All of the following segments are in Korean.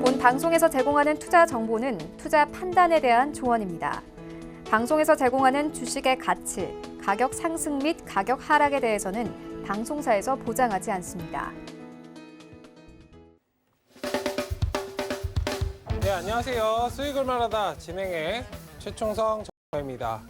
본 방송에서 제공하는 투자 정보는 투자 판단에 대한 조언입니다. 방송에서 제공하는 주식의 가치, 가격 상승 및 가격 하락에 대해서는 방송사에서 보장하지 않습니다. 네, 안녕하세요. 수익을 말하다 진행의 최충성 전문가입니다.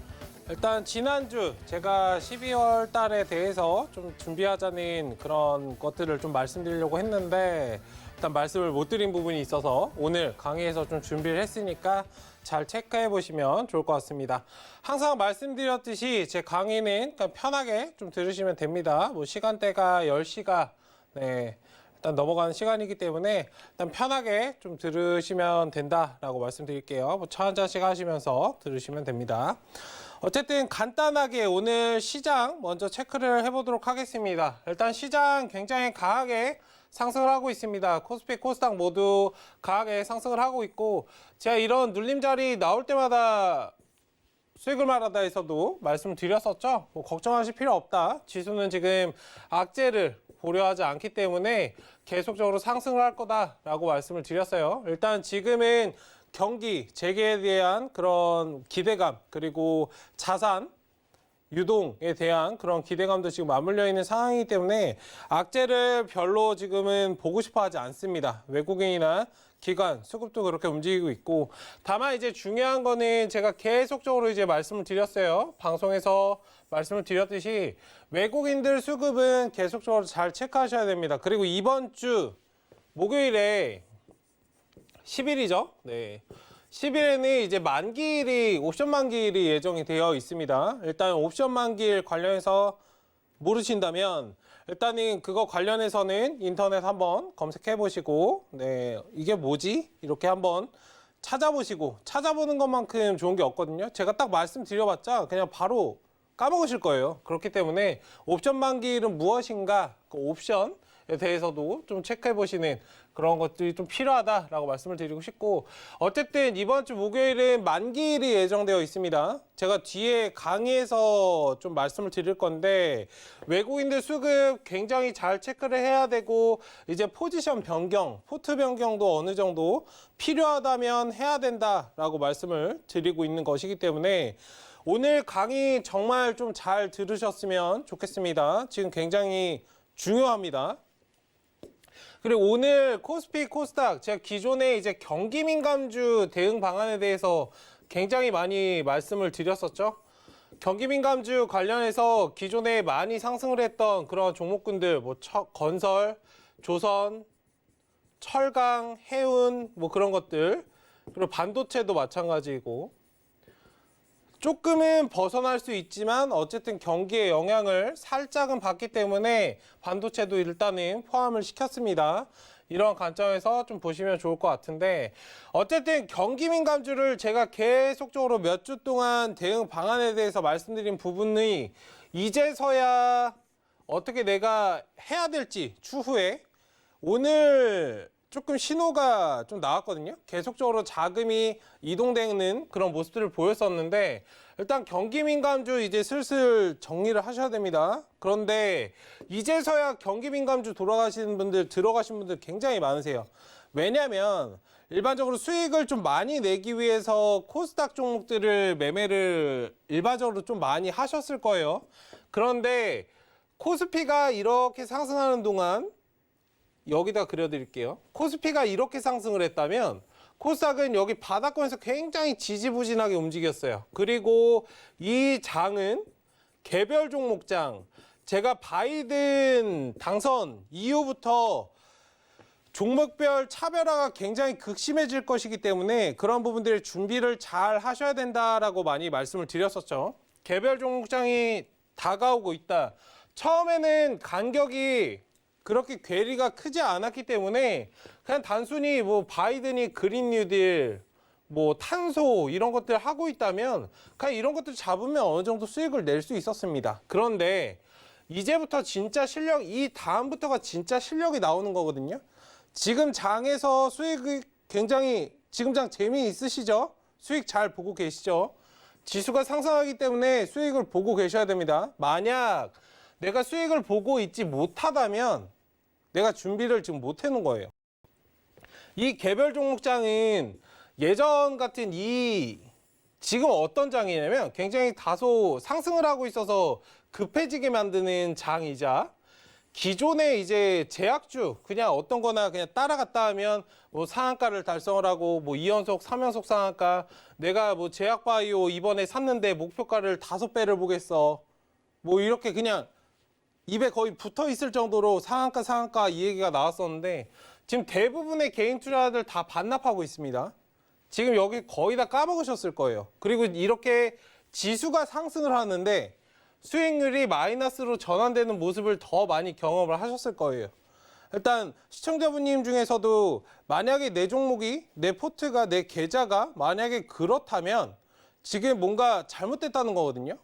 일단 지난주 제가 12월 달에 대해서 좀 준비하자는 그런 것들을 좀 말씀드리려고 했는데 일단 말씀을 못 드린 부분이 있어서 오늘 강의에서 좀 준비를 했으니까 잘 체크해 보시면 좋을 것 같습니다. 항상 말씀드렸듯이 제 강의는 그냥 편하게 좀 들으시면 됩니다. 뭐 시간대가 10시가 일단 넘어가는 시간이기 때문에 일단 편하게 좀 들으시면 된다라고 말씀드릴게요. 뭐 차 한 잔씩 하시면서 들으시면 됩니다. 어쨌든 간단하게 오늘 시장 먼저 체크를 해보도록 하겠습니다. 일단 시장 굉장히 강하게 상승을 하고 있습니다. 코스피, 코스닥 모두 강하게 상승을 하고 있고 제가 이런 눌림자리 나올 때마다 수익을 말하다에서도 말씀드렸었죠. 뭐 걱정하실 필요 없다. 지수는 지금 악재를 고려하지 않기 때문에 계속적으로 상승을 할 거다라고 말씀을 드렸어요. 일단 지금은 경기 재개에 대한 그런 기대감 그리고 자산 유동에 대한 그런 기대감도 지금 맞물려 있는 상황이기 때문에 악재를 별로 지금은 보고 싶어 하지 않습니다. 외국인이나 기관, 수급도 그렇게 움직이고 있고 다만 이제 중요한 거는 제가 계속적으로 이제 말씀을 드렸어요. 방송에서 말씀을 드렸듯이 외국인들 수급은 계속적으로 잘 체크하셔야 됩니다. 그리고 이번 주 목요일에 10일이죠. 네. 10일에는 이제 만기일이 옵션 만기일이 예정이 되어 있습니다. 일단 옵션 만기일 관련해서 모르신다면 일단은 그거 관련해서는 인터넷 한번 검색해 보시고 이게 뭐지? 이렇게 한번 찾아보는 것만큼 좋은 게 없거든요. 제가 딱 말씀드려봤자 그냥 바로 까먹으실 거예요. 그렇기 때문에 옵션 만기일은 무엇인가 그 옵션에 대해서도 좀 체크해 보시는 그런 것들이 좀 필요하다라고 말씀을 드리고 싶고 어쨌든 이번 주 목요일은 만기일이 예정되어 있습니다. 제가 뒤에 강의에서 좀 말씀을 드릴 건데 외국인들 수급 굉장히 잘 체크를 해야 되고 이제 포지션 변경, 포트 변경도 어느 정도 필요하다면 해야 된다라고 말씀을 드리고 있는 것이기 때문에 오늘 강의 정말 좀 잘 들으셨으면 좋겠습니다. 지금 굉장히 중요합니다. 그리고 오늘 코스피, 코스닥 제가 기존에 이제 경기 민감주 대응 방안에 대해서 굉장히 많이 말씀을 드렸었죠. 경기 민감주 관련해서 기존에 많이 상승을 했던 그런 종목군들 뭐 건설, 조선, 철강, 해운 뭐 그런 것들 그리고 반도체도 마찬가지고 조금은 벗어날 수 있지만 어쨌든 경기에 영향을 살짝은 받기 때문에 반도체도 일단은 포함을 시켰습니다. 이런 관점에서 좀 보시면 좋을 것 같은데 어쨌든 경기 민감주를 제가 계속적으로 몇 주 동안 대응 방안에 대해서 말씀드린 부분이 이제서야 어떻게 내가 해야 될지 추후에 오늘 조금 신호가 좀 나왔거든요. 계속적으로 자금이 이동되는 그런 모습들을 보였었는데 일단 경기 민감주 이제 슬슬 정리를 하셔야 됩니다. 그런데 이제서야 경기 민감주 들어가신 분들 굉장히 많으세요. 왜냐하면 일반적으로 수익을 좀 많이 내기 위해서 코스닥 종목들을 매매를 일반적으로 좀 많이 하셨을 거예요. 그런데 코스피가 이렇게 상승하는 동안 여기다 그려드릴게요. 코스피가 이렇게 상승을 했다면 코스닥은 여기 바닥권에서 굉장히 지지부진하게 움직였어요. 그리고 이 장은 개별 종목장. 제가 바이든 당선 이후부터 종목별 차별화가 굉장히 극심해질 것이기 때문에 그런 부분들의 준비를 잘 하셔야 된다라고 많이 말씀을 드렸었죠. 개별 종목장이 다가오고 있다. 처음에는 간격이 그렇게 괴리가 크지 않았기 때문에 그냥 단순히 뭐 바이든이 그린 뉴딜, 뭐 탄소 이런 것들 하고 있다면 그냥 이런 것들 잡으면 어느 정도 수익을 낼 수 있었습니다. 그런데 이제부터 진짜 실력, 이 다음부터가 진짜 실력이 나오는 거거든요. 지금 장에서 수익이 굉장히 지금 장 재미있으시죠? 수익 잘 보고 계시죠? 지수가 상승하기 때문에 수익을 보고 계셔야 됩니다. 만약 내가 수익을 보고 있지 못하다면 내가 준비를 지금 못 해놓은 거예요. 이 개별 종목장은 예전 같은 지금 어떤 장이냐면 굉장히 다소 상승을 하고 있어서 급해지게 만드는 장이자 기존에 이제 제약주 그냥 어떤 거나 그냥 따라갔다 하면 뭐 상한가를 달성을 하고 뭐 2연속, 3연속 상한가 내가 뭐 제약바이오 이번에 샀는데 목표가를 5배를 보겠어. 뭐 이렇게 그냥 입에 거의 붙어 있을 정도로 상한가 이 얘기가 나왔었는데 지금 대부분의 개인 투자자들 다 반납하고 있습니다. 지금 여기 거의 다 까먹으셨을 거예요. 그리고 이렇게 지수가 상승을 하는데 수익률이 마이너스로 전환되는 모습을 더 많이 경험을 하셨을 거예요. 일단 시청자분님 중에서도 만약에 내 종목이, 내 포트가, 내 계좌가 만약에 그렇다면 지금 뭔가 잘못됐다는 거거든요.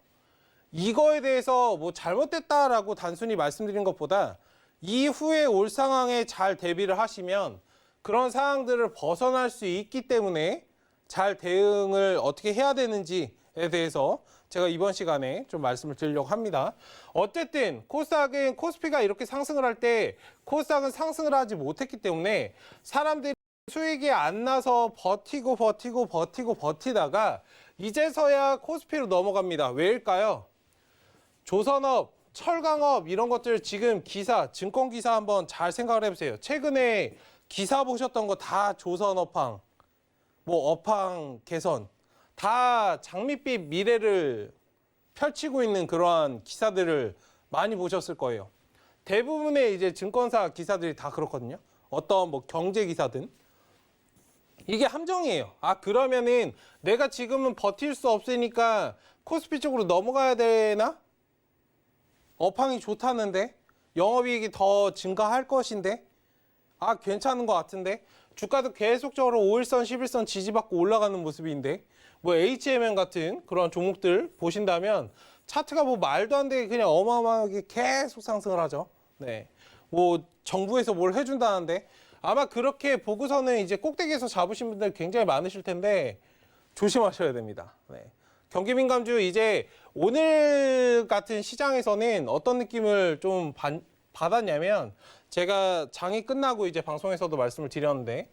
이거에 대해서 뭐 잘못됐다라고 단순히 말씀드린 것보다 이후에 올 상황에 잘 대비를 하시면 그런 상황들을 벗어날 수 있기 때문에 잘 대응을 어떻게 해야 되는지에 대해서 제가 이번 시간에 좀 말씀을 드리려고 합니다. 어쨌든 코스닥은 코스피가 이렇게 상승을 할 때 코스닥은 상승을 하지 못했기 때문에 사람들이 수익이 안 나서 버티다가 이제서야 코스피로 넘어갑니다. 왜일까요? 조선업, 철강업 이런 것들 지금 기사, 증권 기사 한번 잘 생각을 해보세요. 최근에 기사 보셨던 거 다 조선업황, 뭐 업황 개선, 다 장밋빛 미래를 펼치고 있는 그러한 기사들을 많이 보셨을 거예요. 대부분의 이제 증권사 기사들이 다 그렇거든요. 어떤 뭐 경제 기사든. 이게 함정이에요. 아, 그러면은 내가 지금은 버틸 수 없으니까 코스피 쪽으로 넘어가야 되나? 업황이 좋다는데? 영업이익이 더 증가할 것인데? 아, 괜찮은 것 같은데? 주가도 계속적으로 5일선, 11선 지지받고 올라가는 모습인데 뭐 HMM 같은 그런 종목들 보신다면 차트가 뭐 말도 안 되게 그냥 어마어마하게 계속 상승을 하죠. 네. 뭐 정부에서 뭘 해준다는데 아마 그렇게 보고서는 이제 꼭대기에서 잡으신 분들 굉장히 많으실 텐데 조심하셔야 됩니다. 네. 경기민감주 이제 오늘 같은 시장에서는 어떤 느낌을 좀 받았냐면 제가 장이 끝나고 이제 방송에서도 말씀을 드렸는데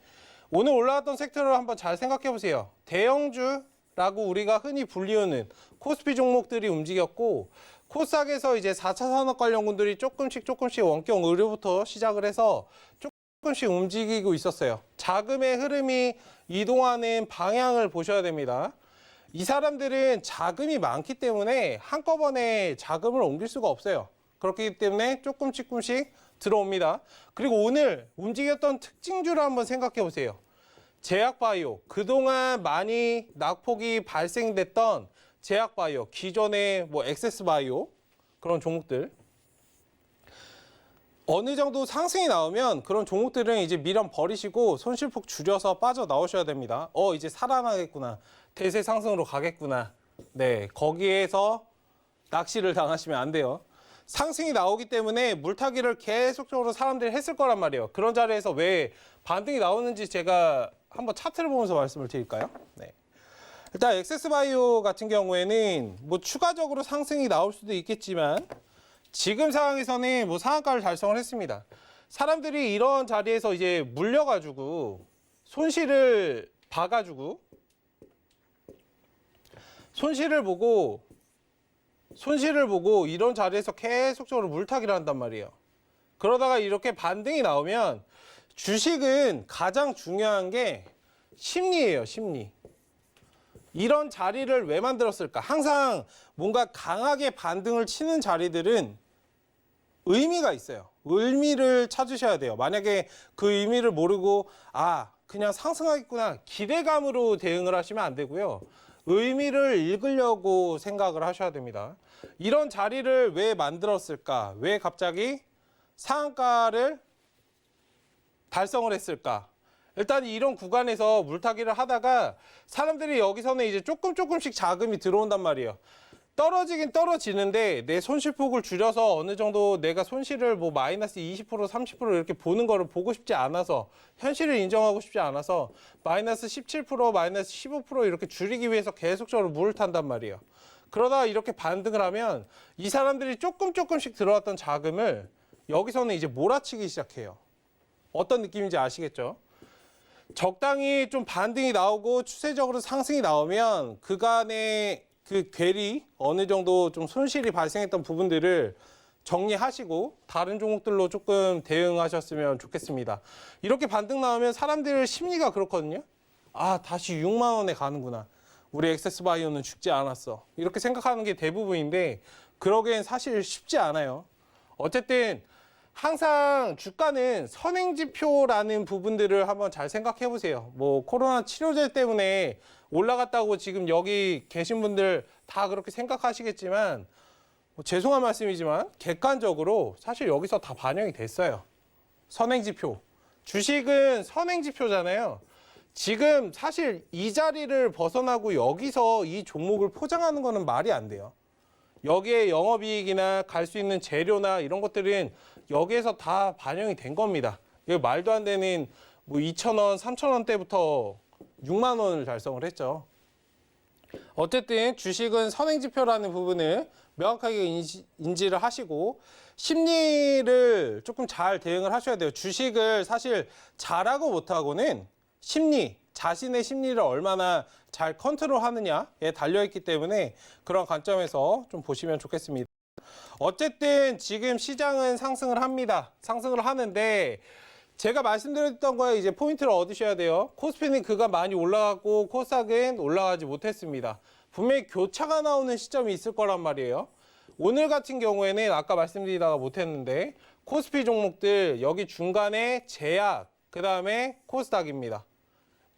오늘 올라왔던 섹터를 한번 잘 생각해 보세요. 대형주라고 우리가 흔히 불리우는 코스피 종목들이 움직였고 코스닥에서 이제 4차 산업 관련군들이 조금씩 원격 의료부터 시작을 해서 조금씩 움직이고 있었어요. 자금의 흐름이 이동하는 방향을 보셔야 됩니다. 이 사람들은 자금이 많기 때문에 한꺼번에 자금을 옮길 수가 없어요. 그렇기 때문에 조금씩 들어옵니다. 그리고 오늘 움직였던 특징주를 한번 생각해 보세요. 제약바이오, 그동안 많이 낙폭이 발생됐던 제약바이오, 기존의 뭐 엑세스바이오 그런 종목들 어느 정도 상승이 나오면 그런 종목들은 이제 미련 버리시고 손실폭 줄여서 빠져나오셔야 됩니다. 이제 살아나겠구나. 대세 상승으로 가겠구나. 네, 거기에서 낚시를 당하시면 안 돼요. 상승이 나오기 때문에 물타기를 계속적으로 사람들이 했을 거란 말이에요. 그런 자리에서 왜 반등이 나오는지 제가 한번 차트를 보면서 말씀을 드릴까요? 네. 일단 엑세스바이오 같은 경우에는 뭐 추가적으로 상승이 나올 수도 있겠지만 지금 상황에서는 뭐 상한가를 달성을 했습니다. 사람들이 이런 자리에서 이제 물려가지고 손실을 봐가지고 손실을 보고 이런 자리에서 계속적으로 물타기를 한단 말이에요. 그러다가 이렇게 반등이 나오면 주식은 가장 중요한 게 심리예요, 심리. 이런 자리를 왜 만들었을까? 항상 뭔가 강하게 반등을 치는 자리들은 의미가 있어요. 의미를 찾으셔야 돼요. 만약에 그 의미를 모르고 그냥 상승하겠구나 기대감으로 대응을 하시면 안 되고요. 의미를 읽으려고 생각을 하셔야 됩니다. 이런 자리를 왜 만들었을까? 왜 갑자기 상한가를 달성을 했을까? 일단 이런 구간에서 물타기를 하다가 사람들이 여기서는 이제 조금씩 자금이 들어온단 말이에요. 떨어지긴 떨어지는데 내 손실폭을 줄여서 어느 정도 내가 손실을 뭐 마이너스 20%, 30% 이렇게 보는 거를 보고 싶지 않아서 현실을 인정하고 싶지 않아서 마이너스 17%, 마이너스 15% 이렇게 줄이기 위해서 계속적으로 물을 탄단 말이에요. 그러다가 이렇게 반등을 하면 이 사람들이 조금씩 들어왔던 자금을 여기서는 이제 몰아치기 시작해요. 어떤 느낌인지 아시겠죠? 적당히 좀 반등이 나오고 추세적으로 상승이 나오면 그간의 그 괴리 어느 정도 좀 손실이 발생했던 부분들을 정리하시고 다른 종목들로 조금 대응하셨으면 좋겠습니다. 이렇게 반등 나오면 사람들 심리가 그렇거든요. 아, 다시 6만 원에 가는구나. 우리 액세스바이오는 죽지 않았어. 이렇게 생각하는 게 대부분인데 그러기엔 사실 쉽지 않아요. 어쨌든 항상 주가는 선행지표라는 부분들을 한번 잘 생각해 보세요. 뭐 코로나 치료제 때문에 올라갔다고 지금 여기 계신 분들 다 그렇게 생각하시겠지만 뭐 죄송한 말씀이지만 객관적으로 사실 여기서 다 반영이 됐어요. 선행지표. 주식은 선행지표잖아요. 지금 사실 이 자리를 벗어나고 여기서 이 종목을 포장하는 거는 말이 안 돼요. 여기에 영업이익이나 갈 수 있는 재료나 이런 것들은 여기에서 다 반영이 된 겁니다. 이거 말도 안 되는 뭐 2,000원, 3,000원대부터 6만 원을 달성을 했죠. 어쨌든 주식은 선행지표라는 부분을 명확하게 인지를 하시고 심리를 조금 잘 대응을 하셔야 돼요. 주식을 사실 잘하고 못하고는 심리, 자신의 심리를 얼마나 잘 컨트롤하느냐에 달려있기 때문에 그런 관점에서 좀 보시면 좋겠습니다. 어쨌든 지금 시장은 상승을 합니다. 상승을 하는데 제가 말씀드렸던 거에 이제 포인트를 얻으셔야 돼요. 코스피는 그가 많이 올라갔고 코스닥은 올라가지 못했습니다. 분명히 교차가 나오는 시점이 있을 거란 말이에요. 오늘 같은 경우에는 아까 말씀드리다가 못했는데 코스피 종목들 여기 중간에 제약, 그 다음에 코스닥입니다.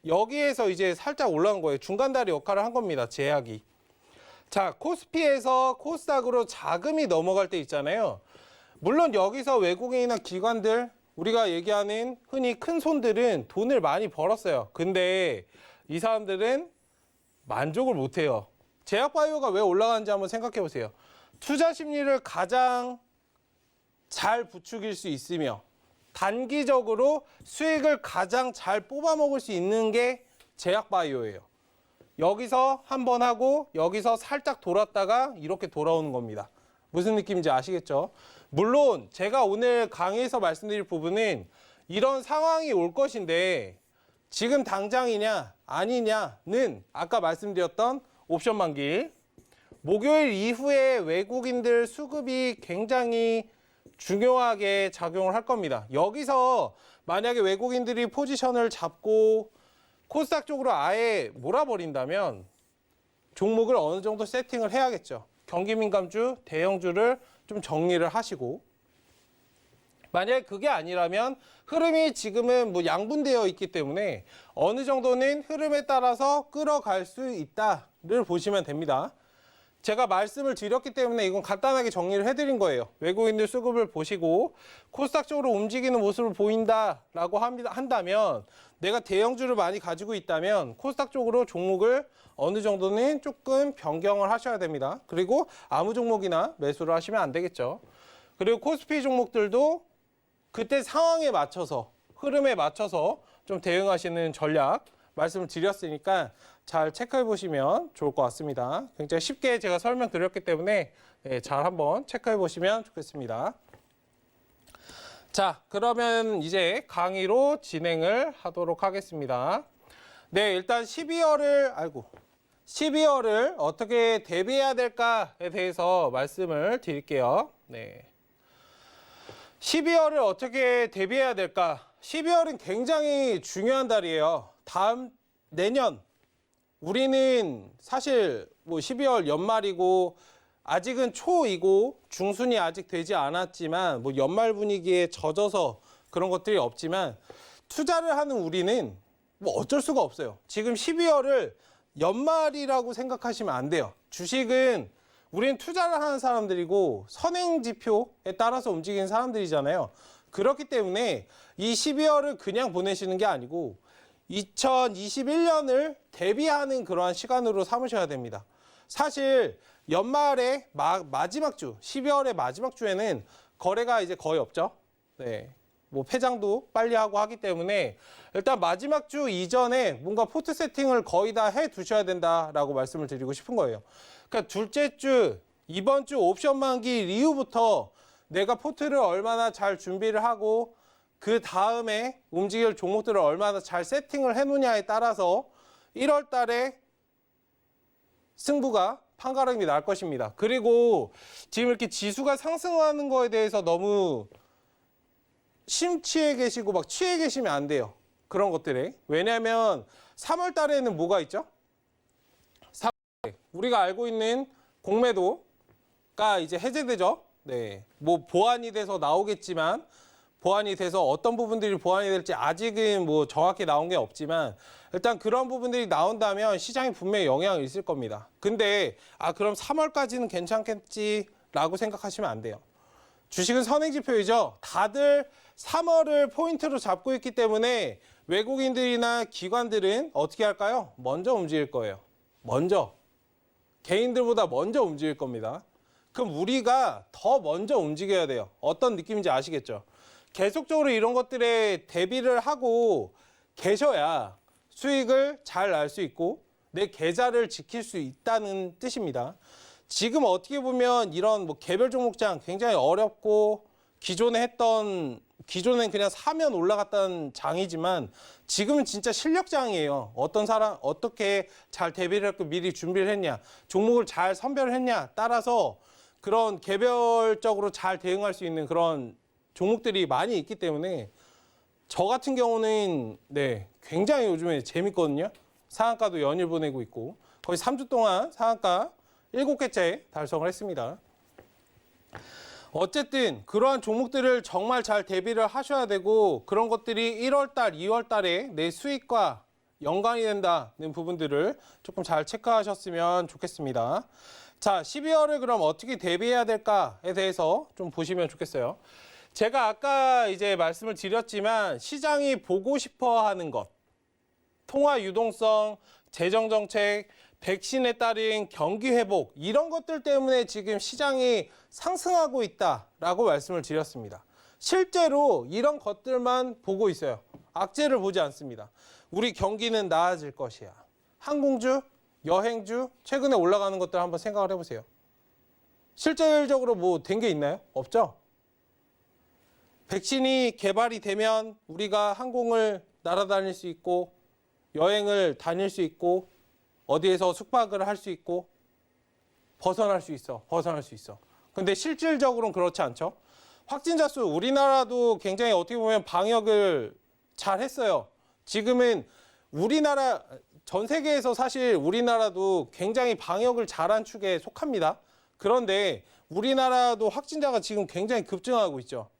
여기에서 이제 살짝 올라온 거예요. 중간다리 역할을 한 겁니다. 제약이. 자, 코스피에서 코스닥으로 자금이 넘어갈 때 있잖아요. 물론 여기서 외국인이나 기관들, 우리가 얘기하는 흔히 큰 손들은 돈을 많이 벌었어요. 근데 이 사람들은 만족을 못해요. 제약바이오가 왜 올라가는지 한번 생각해 보세요. 투자 심리를 가장 잘 부추길 수 있으며 단기적으로 수익을 가장 잘 뽑아먹을 수 있는 게 제약바이오예요. 여기서 한번 하고 여기서 살짝 돌았다가 이렇게 돌아오는 겁니다. 무슨 느낌인지 아시겠죠? 물론 제가 오늘 강의에서 말씀드릴 부분은 이런 상황이 올 것인데 지금 당장이냐 아니냐는 아까 말씀드렸던 옵션 만기, 목요일 이후에 외국인들 수급이 굉장히 중요하게 작용을 할 겁니다. 여기서 만약에 외국인들이 포지션을 잡고 코스닥 쪽으로 아예 몰아버린다면 종목을 어느 정도 세팅을 해야겠죠. 경기민감주, 대형주를 좀 정리를 하시고, 만약에 그게 아니라면 흐름이 지금은 뭐 양분되어 있기 때문에 어느 정도는 흐름에 따라서 끌어갈 수 있다를 보시면 됩니다. 제가 말씀을 드렸기 때문에 이건 간단하게 정리를 해드린 거예요. 외국인들 수급을 보시고 코스닥 쪽으로 움직이는 모습을 보인다라고 한다면, 내가 대형주를 많이 가지고 있다면 코스닥 쪽으로 종목을 어느 정도는 조금 변경을 하셔야 됩니다. 그리고 아무 종목이나 매수를 하시면 안 되겠죠. 그리고 코스피 종목들도 그때 상황에 맞춰서, 흐름에 맞춰서 좀 대응하시는 전략 말씀을 드렸으니까 잘 체크해 보시면 좋을 것 같습니다. 굉장히 쉽게 제가 설명드렸기 때문에 잘 한번 체크해 보시면 좋겠습니다. 자, 그러면 이제 강의로 진행을 하도록 하겠습니다. 네, 일단 12월을 어떻게 대비해야 될까에 대해서 말씀을 드릴게요. 네. 12월을 어떻게 대비해야 될까? 12월은 굉장히 중요한 달이에요. 내년 우리는 사실 뭐 12월 연말이고 아직은 초이고 중순이 아직 되지 않았지만 뭐 연말 분위기에 젖어서 그런 것들이 없지만 투자를 하는 우리는 뭐 어쩔 수가 없어요. 지금 12월을 연말이라고 생각하시면 안 돼요. 주식은 우리는 투자를 하는 사람들이고 선행지표에 따라서 움직이는 사람들이잖아요. 그렇기 때문에 이 12월을 그냥 보내시는 게 아니고 2021년을 대비하는 그러한 시간으로 삼으셔야 됩니다. 사실 연말에 마지막 주, 12월의 마지막 주에는 거래가 이제 거의 없죠. 네. 뭐 폐장도 빨리 하고 하기 때문에 일단 마지막 주 이전에 뭔가 포트 세팅을 거의 다 해 두셔야 된다라고 말씀을 드리고 싶은 거예요. 그러니까 둘째 주, 이번 주 옵션 만기 이후부터 내가 포트를 얼마나 잘 준비를 하고 그 다음에 움직일 종목들을 얼마나 잘 세팅을 해놓냐에 따라서 1월 달에 승부가 판가름이 날 것입니다. 그리고 지금 이렇게 지수가 상승하는 거에 대해서 너무 심취해 계시고 막 취해 계시면 안 돼요. 그런 것들에. 왜냐하면 3월 달에는 뭐가 있죠? 3월에 우리가 알고 있는 공매도가 이제 해제되죠. 네, 뭐 보완이 돼서 나오겠지만 보완이 돼서 어떤 부분들이 보완이 될지 아직은 뭐 정확히 나온 게 없지만 일단 그런 부분들이 나온다면 시장에 분명히 영향이 있을 겁니다. 근데 그럼 3월까지는 괜찮겠지라고 생각하시면 안 돼요. 주식은 선행지표이죠. 다들 3월을 포인트로 잡고 있기 때문에 외국인들이나 기관들은 어떻게 할까요? 먼저 움직일 거예요. 먼저. 개인들보다 먼저 움직일 겁니다. 그럼 우리가 더 먼저 움직여야 돼요. 어떤 느낌인지 아시겠죠? 계속적으로 이런 것들에 대비를 하고 계셔야 수익을 잘 날 수 있고 내 계좌를 지킬 수 있다는 뜻입니다. 지금 어떻게 보면 이런 뭐 개별 종목장 굉장히 어렵고 기존엔 그냥 사면 올라갔던 장이지만 지금은 진짜 실력장이에요. 어떤 사람 어떻게 잘 대비를 했고 미리 준비를 했냐, 종목을 잘 선별을 했냐 따라서 그런 개별적으로 잘 대응할 수 있는 그런 종목들이 많이 있기 때문에 저 같은 경우는 굉장히 요즘에 재밌거든요. 상한가도 연일 보내고 있고 거의 3주 동안 상한가 7개째 달성을 했습니다. 어쨌든 그러한 종목들을 정말 잘 대비를 하셔야 되고 그런 것들이 1월달, 2월달에 내 수익과 연관이 된다는 부분들을 조금 잘 체크하셨으면 좋겠습니다. 자, 12월을 그럼 어떻게 대비해야 될까에 대해서 좀 보시면 좋겠어요. 제가 아까 이제 말씀을 드렸지만 시장이 보고 싶어 하는 것, 통화 유동성, 재정 정책, 백신에 따른 경기 회복 이런 것들 때문에 지금 시장이 상승하고 있다라고 말씀을 드렸습니다. 실제로 이런 것들만 보고 있어요. 악재를 보지 않습니다. 우리 경기는 나아질 것이야. 항공주, 여행주, 최근에 올라가는 것들 한번 생각을 해보세요. 실질적으로 뭐 된 게 있나요? 없죠? 백신이 개발이 되면 우리가 항공을 날아다닐 수 있고 여행을 다닐 수 있고 어디에서 숙박을 할 수 있고 벗어날 수 있어. 근데 실질적으로는 그렇지 않죠. 확진자 수 우리나라도 굉장히 어떻게 보면 방역을 잘 했어요. 지금은 우리나라 전 세계에서 사실 우리나라도 굉장히 방역을 잘한 축에 속합니다. 그런데 우리나라도 확진자가 지금 굉장히 급증하고 있죠.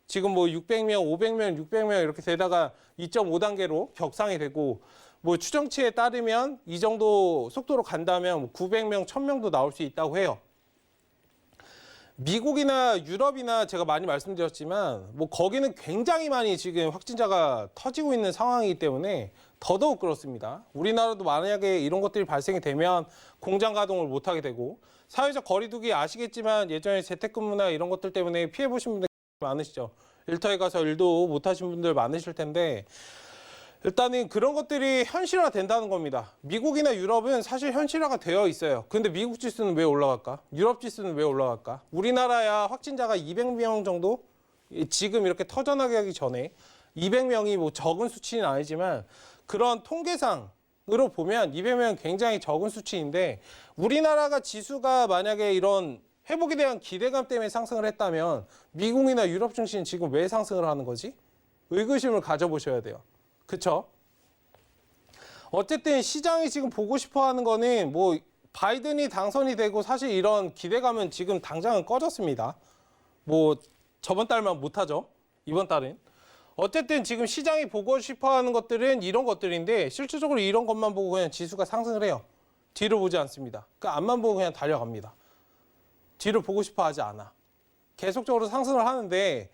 지금 뭐 600명, 500명, 600명 이렇게 되다가 2.5단계로 격상이 되고 뭐 추정치에 따르면 이 정도 속도로 간다면 900명, 1000명도 나올 수 있다고 해요. 미국이나 유럽이나 제가 많이 말씀드렸지만 뭐 거기는 굉장히 많이 지금 확진자가 터지고 있는 상황이기 때문에 더더욱 그렇습니다. 우리나라도 만약에 이런 것들이 발생이 되면 공장 가동을 못하게 되고 사회적 거리두기 아시겠지만 예전에 재택근무나 이런 것들 때문에 피해보신 분들 많으시죠. 일터에 가서 일도 못하신 분들 많으실 텐데 일단은 그런 것들이 현실화 된다는 겁니다. 미국이나 유럽은 사실 현실화가 되어 있어요. 근데 미국 지수는 왜 올라갈까? 유럽 지수는 왜 올라갈까? 우리나라야 확진자가 200명 정도? 지금 이렇게 터져나게 하기 전에 200명이 뭐 적은 수치는 아니지만 그런 통계상으로 보면 200명은 굉장히 적은 수치인데 우리나라가 지수가 만약에 이런 회복에 대한 기대감 때문에 상승을 했다면 미국이나 유럽 증시는 지금 왜 상승을 하는 거지? 의구심을 가져보셔야 돼요. 그쵸? 어쨌든 시장이 지금 보고 싶어 하는 거는 뭐 바이든이 당선이 되고 사실 이런 기대감은 지금 당장은 꺼졌습니다. 뭐 저번 달만 못하죠. 이번 달은. 어쨌든 지금 시장이 보고 싶어 하는 것들은 이런 것들인데 실질적으로 이런 것만 보고 그냥 지수가 상승을 해요. 뒤를 보지 않습니다. 그 앞만 보고 그냥 달려갑니다. 뒤를 보고 싶어 하지 않아. 계속적으로 상승을 하는데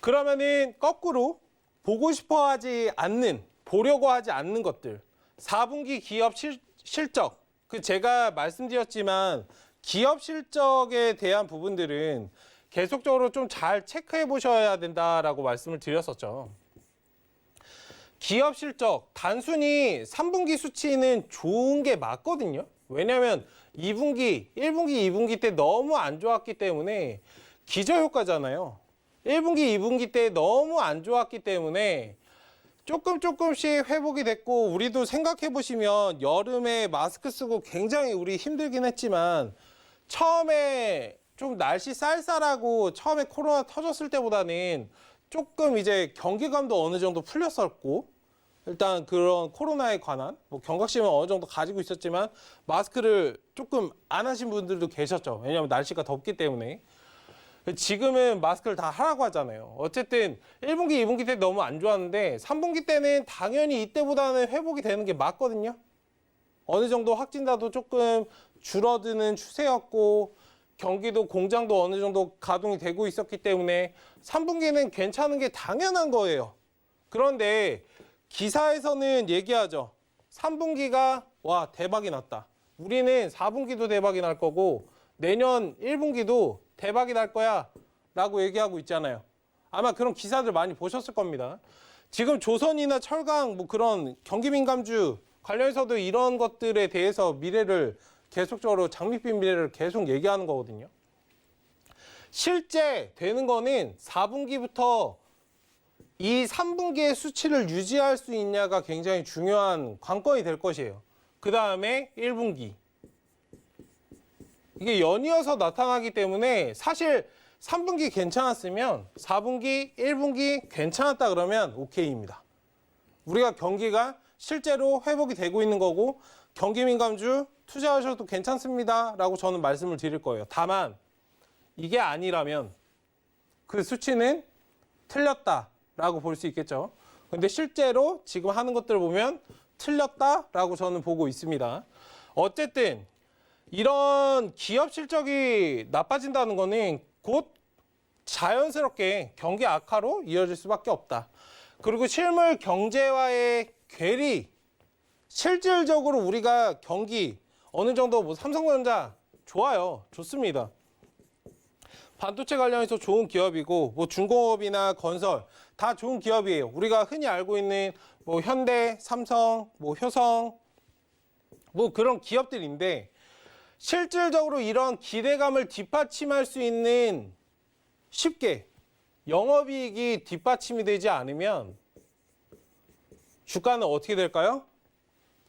그러면은 거꾸로 보고 싶어 하지 않는, 보려고 하지 않는 것들. 4분기 기업 실적. 제가 말씀드렸지만 기업 실적에 대한 부분들은 계속적으로 좀 잘 체크해 보셔야 된다라고 말씀을 드렸었죠. 기업 실적, 단순히 3분기 수치는 좋은 게 맞거든요. 왜냐하면 2분기, 1분기, 2분기 때 너무 안 좋았기 때문에 기저효과잖아요. 1분기, 2분기 때 너무 안 좋았기 때문에 조금씩 회복이 됐고, 우리도 생각해 보시면 여름에 마스크 쓰고 굉장히 우리 힘들긴 했지만 처음에 좀 날씨 쌀쌀하고 처음에 코로나 터졌을 때보다는 조금 이제 경계감도 어느 정도 풀렸었고, 일단 그런 코로나에 관한 뭐 경각심은 어느 정도 가지고 있었지만 마스크를 조금 안 하신 분들도 계셨죠. 왜냐하면 날씨가 덥기 때문에. 지금은 마스크를 다 하라고 하잖아요. 어쨌든 1분기, 2분기 때 너무 안 좋았는데 3분기 때는 당연히 이때보다는 회복이 되는 게 맞거든요. 어느 정도 확진자도 조금 줄어드는 추세였고, 경기도 공장도 어느 정도 가동이 되고 있었기 때문에 3분기는 괜찮은 게 당연한 거예요. 그런데 기사에서는 얘기하죠. 3분기가 와 대박이 났다. 우리는 4분기도 대박이 날 거고 내년 1분기도 대박이 날 거야 라고 얘기하고 있잖아요. 아마 그런 기사들 많이 보셨을 겁니다. 지금 조선이나 철강 뭐 그런 경기민감주 관련해서도 이런 것들에 대해서 미래를 계속적으로 장밋빛 미래를 계속 얘기하는 거거든요. 실제 되는 거는 4분기부터 이 3분기의 수치를 유지할 수 있냐가 굉장히 중요한 관건이 될 것이에요. 그 다음에 1분기. 이게 연이어서 나타나기 때문에 사실 3분기 괜찮았으면 4분기, 1분기 괜찮았다 그러면 오케이입니다. 우리가 경기가 실제로 회복이 되고 있는 거고 경기민감주 투자하셔도 괜찮습니다 라고 저는 말씀을 드릴 거예요. 다만 이게 아니라면 그 수치는 틀렸다라고 볼 수 있겠죠. 근데 실제로 지금 하는 것들을 보면 틀렸다라고 저는 보고 있습니다. 어쨌든 이런 기업 실적이 나빠진다는 거는 곧 자연스럽게 경기 악화로 이어질 수밖에 없다. 그리고 실물 경제와의 괴리, 실질적으로 우리가 경기 어느 정도 뭐 삼성전자 좋아요. 좋습니다. 반도체 관련해서 좋은 기업이고 뭐 중공업이나 건설 다 좋은 기업이에요. 우리가 흔히 알고 있는 뭐 현대, 삼성, 뭐 효성 뭐 그런 기업들인데 실질적으로 이런 기대감을 뒷받침할 수 있는 쉽게 영업이익이 뒷받침이 되지 않으면 주가는 어떻게 될까요?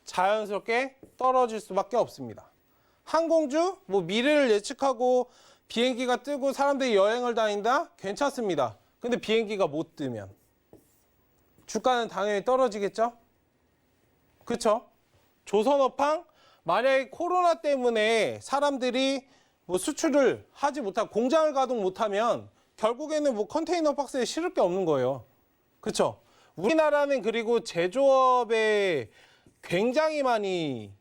자연스럽게 떨어질 수밖에 없습니다. 항공주, 뭐 미래를 예측하고 비행기가 뜨고 사람들이 여행을 다닌다? 괜찮습니다. 근데 비행기가 못 뜨면 주가는 당연히 떨어지겠죠? 그쵸? 조선업황? 만약에 코로나 때문에 사람들이 뭐 수출을 하지 못하고 공장을 가동 못하면 결국에는 뭐 컨테이너 박스에 실을 게 없는 거예요. 그쵸? 우리나라는 그리고 제조업에 굉장히 많이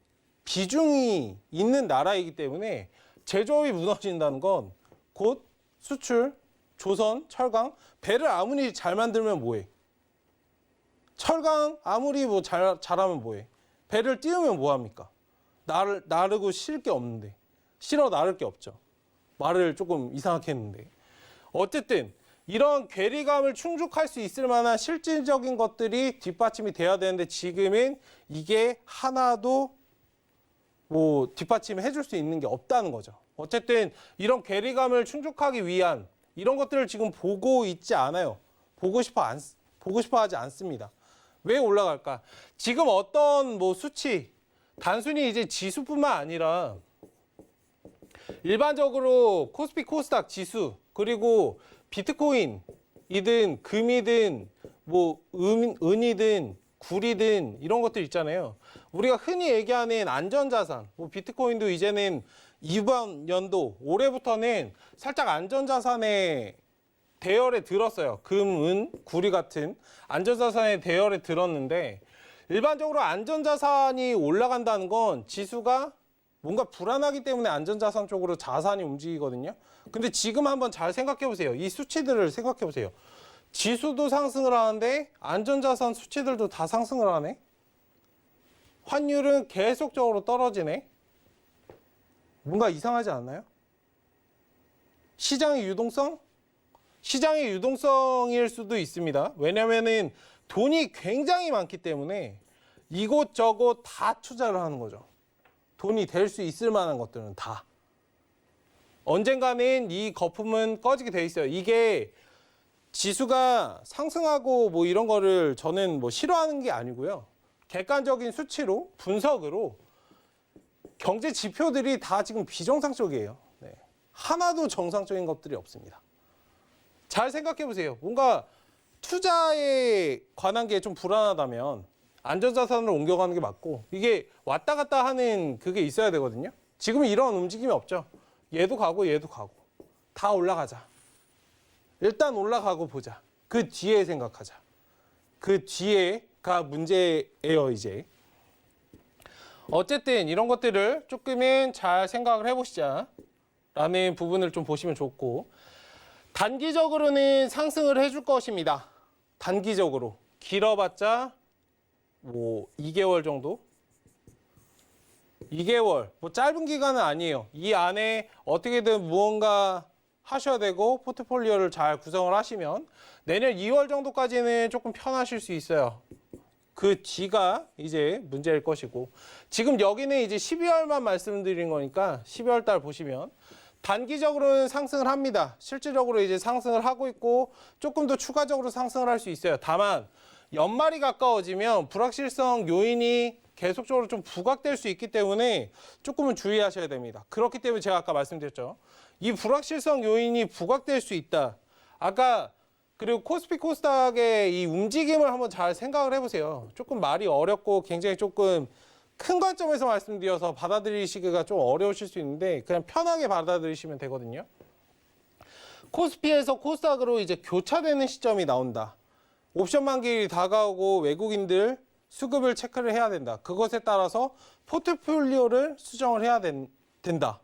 비중이 있는 나라이기 때문에 제조업이 무너진다는 건 곧 수출, 조선, 철강, 배를 아무리 잘 만들면 뭐해? 철강 아무리 뭐 잘하면 뭐해? 배를 띄우면 뭐합니까? 나르고 실 게 없는데. 실어 나를 게 없죠. 말을 조금 이상하게 했는데. 어쨌든 이런 괴리감을 충족할 수 있을 만한 실질적인 것들이 뒷받침이 돼야 되는데 지금은 이게 하나도 뭐 뒷받침을 해줄 수 있는 게 없다는 거죠. 어쨌든 이런 괴리감을 충족하기 위한 이런 것들을 지금 보고 있지 않아요. 보고 싶어 하지 않습니다. 왜 올라갈까? 지금 어떤 뭐 수치, 단순히 이제 지수뿐만 아니라 일반적으로 코스피 코스닥 지수 그리고 비트코인이든 금이든 뭐 은이든 구리든 이런 것들 있잖아요. 우리가 흔히 얘기하는 안전자산, 뭐 비트코인도 이제는 이번 연도 올해부터는 살짝 안전자산의 대열에 들었어요. 금, 은, 구리 같은 안전자산의 대열에 들었는데 일반적으로 안전자산이 올라간다는 건 지수가 뭔가 불안하기 때문에 안전자산 쪽으로 자산이 움직이거든요. 근데 지금 한번 잘 생각해 보세요. 이 수치들을 생각해 보세요. 지수도 상승을 하는데 안전자산 수치들도 다 상승을 하네. 환율은 계속적으로 떨어지네. 뭔가 이상하지 않나요? 시장의 유동성? 시장의 유동성일 수도 있습니다. 왜냐면은 돈이 굉장히 많기 때문에 이곳저곳 다 투자를 하는 거죠. 돈이 될 수 있을 만한 것들은 다. 언젠가는 이 거품은 꺼지게 돼 있어요. 이게 지수가 상승하고 뭐 이런 거를 저는 뭐 싫어하는 게 아니고요. 객관적인 수치로 분석으로 경제 지표들이 다 지금 비정상적이에요. 네. 하나도 정상적인 것들이 없습니다. 잘 생각해 보세요. 뭔가 투자에 관한 게 좀 불안하다면 안전자산으로 옮겨가는 게 맞고 이게 왔다 갔다 하는 그게 있어야 되거든요. 지금은 이런 움직임이 없죠. 얘도 가고 얘도 가고 다 올라가자. 일단 올라가고 보자. 그 뒤에 생각하자. 그 뒤에가 문제예요, 이제. 어쨌든 이런 것들을 조금은 잘 생각을 해보시자 라는 부분을 좀 보시면 좋고, 단기적으로는 상승을 해줄 것입니다. 단기적으로. 길어봤자 뭐 2개월 정도? 2개월. 뭐 짧은 기간은 아니에요. 이 안에 어떻게든 무언가 하셔야 되고 포트폴리오를 잘 구성을 하시면 내년 2월 정도까지는 조금 편하실 수 있어요. 그 뒤가 이제 문제일 것이고, 지금 여기는 이제 12월만 말씀드린 거니까 12월 달 보시면 단기적으로는 상승을 합니다. 실질적으로 이제 상승을 하고 있고 조금 더 추가적으로 상승을 할 수 있어요. 다만 연말이 가까워지면 불확실성 요인이 계속적으로 좀 부각될 수 있기 때문에 조금은 주의하셔야 됩니다. 그렇기 때문에 제가 아까 말씀드렸죠. 이 불확실성 요인이 부각될 수 있다. 아까 그리고 코스피 코스닥의 이 움직임을 한번 잘 생각을 해보세요. 조금 말이 어렵고 굉장히 조금 큰 관점에서 말씀드려서 받아들이시기가 좀 어려우실 수 있는데 그냥 편하게 받아들이시면 되거든요. 코스피에서 코스닥으로 이제 교차되는 시점이 나온다. 옵션 만기일이 다가오고 외국인들 수급을 체크를 해야 된다. 그것에 따라서 포트폴리오를 수정을 해야 된다.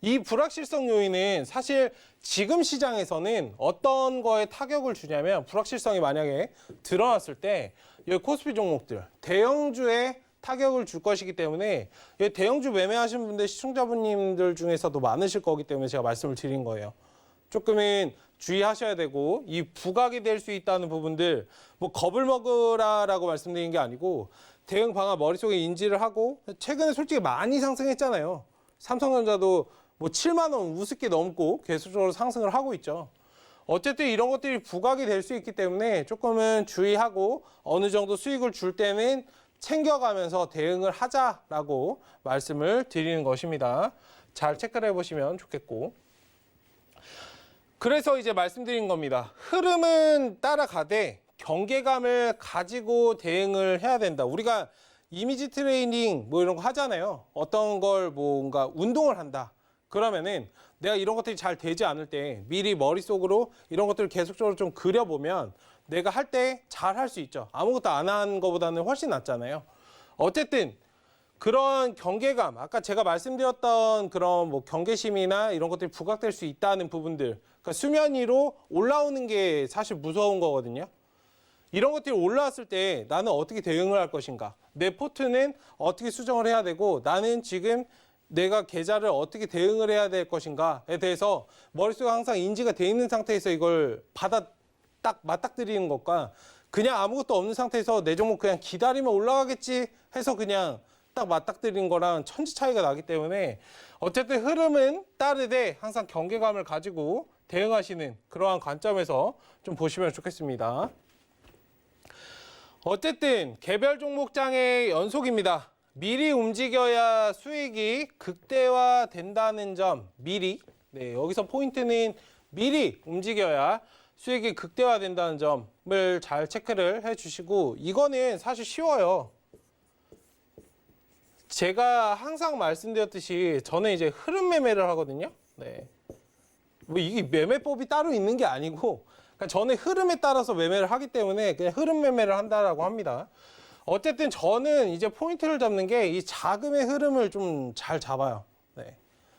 이 불확실성 요인은 사실 지금 시장에서는 어떤 거에 타격을 주냐면, 불확실성이 만약에 드러났을 때 여기 코스피 종목들 대형주에 타격을 줄 것이기 때문에 대형주 매매하신 분들 시청자분님들 중에서도 많으실 거기 때문에 제가 말씀을 드린 거예요. 조금은 주의하셔야 되고, 이 부각이 될 수 있다는 부분들 뭐 겁을 먹으라라고 말씀드린 게 아니고 대응 방안 머릿속에 인지를 하고, 최근에 솔직히 많이 상승했잖아요. 삼성전자도 뭐 7만 원 우습게 넘고 계속적으로 상승을 하고 있죠. 어쨌든 이런 것들이 부각이 될 수 있기 때문에 조금은 주의하고 어느 정도 수익을 줄 때는 챙겨가면서 대응을 하자라고 말씀을 드리는 것입니다. 잘 체크를 해보시면 좋겠고, 그래서 이제 말씀드린 겁니다. 흐름은 따라가되 경계감을 가지고 대응을 해야 된다. 우리가 이미지 트레이닝 뭐 이런 거 하잖아요. 어떤 걸 뭔가 운동을 한다. 그러면은 내가 이런 것들이 잘 되지 않을 때 미리 머릿속으로 이런 것들을 계속적으로 좀 그려보면 내가 할 때 잘 할 수 있죠. 아무것도 안 한 것보다는 훨씬 낫잖아요. 어쨌든 그런 경계감, 아까 제가 말씀드렸던 그런 뭐 경계심이나 이런 것들이 부각될 수 있다는 부분들, 그러니까 수면 위로 올라오는 게 사실 무서운 거거든요. 이런 것들이 올라왔을 때 나는 어떻게 대응을 할 것인가, 내 포트는 어떻게 수정을 해야 되고 나는 지금 내가 계좌를 어떻게 대응을 해야 될 것인가에 대해서 머릿속에 항상 인지가 돼 있는 상태에서 이걸 딱 맞닥뜨리는 것과, 그냥 아무것도 없는 상태에서 내 종목 그냥 기다리면 올라가겠지 해서 그냥 딱 맞닥뜨리는 거랑 천지 차이가 나기 때문에 어쨌든 흐름은 따르되 항상 경계감을 가지고 대응하시는 그러한 관점에서 좀 보시면 좋겠습니다. 어쨌든 개별 종목장의 연속입니다. 미리 움직여야 수익이 극대화된다는 점, 미리. 네, 여기서 포인트는 미리 움직여야 수익이 극대화된다는 점을 잘 체크를 해주시고, 이거는 사실 쉬워요. 제가 항상 말씀드렸듯이 저는 이제 흐름 매매를 하거든요. 네. 뭐 이게 매매법이 따로 있는 게 아니고, 그러니까 저는 흐름에 따라서 매매를 하기 때문에 그냥 흐름 매매를 한다라고 합니다. 어쨌든 저는 이제 포인트를 잡는 게 이 자금의 흐름을 좀 잘 잡아요. 네.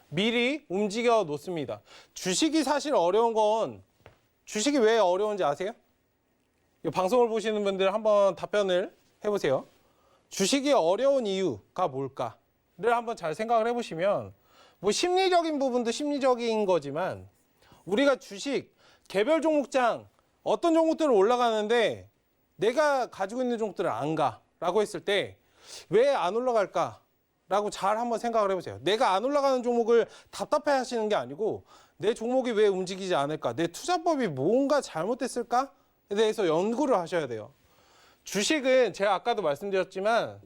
미리 움직여 놓습니다. 주식이 사실 어려운 건, 주식이 왜 어려운지 아세요? 이 방송을 보시는 분들 한번 답변을 해보세요. 주식이 어려운 이유가 뭘까를 한번 잘 생각을 해보시면, 뭐 심리적인 부분도 심리적인 거지만, 우리가 주식 개별 종목장 어떤 종목들은 올라가는데 내가 가지고 있는 종목들을 안 가라고 했을 때 왜 안 올라갈까? 라고 잘 한번 생각을 해보세요. 내가 안 올라가는 종목을 답답해 하시는 게 아니고 내 종목이 왜 움직이지 않을까? 내 투자법이 뭔가 잘못됐을까에 대해서 연구를 하셔야 돼요. 주식은 제가 아까도 말씀드렸지만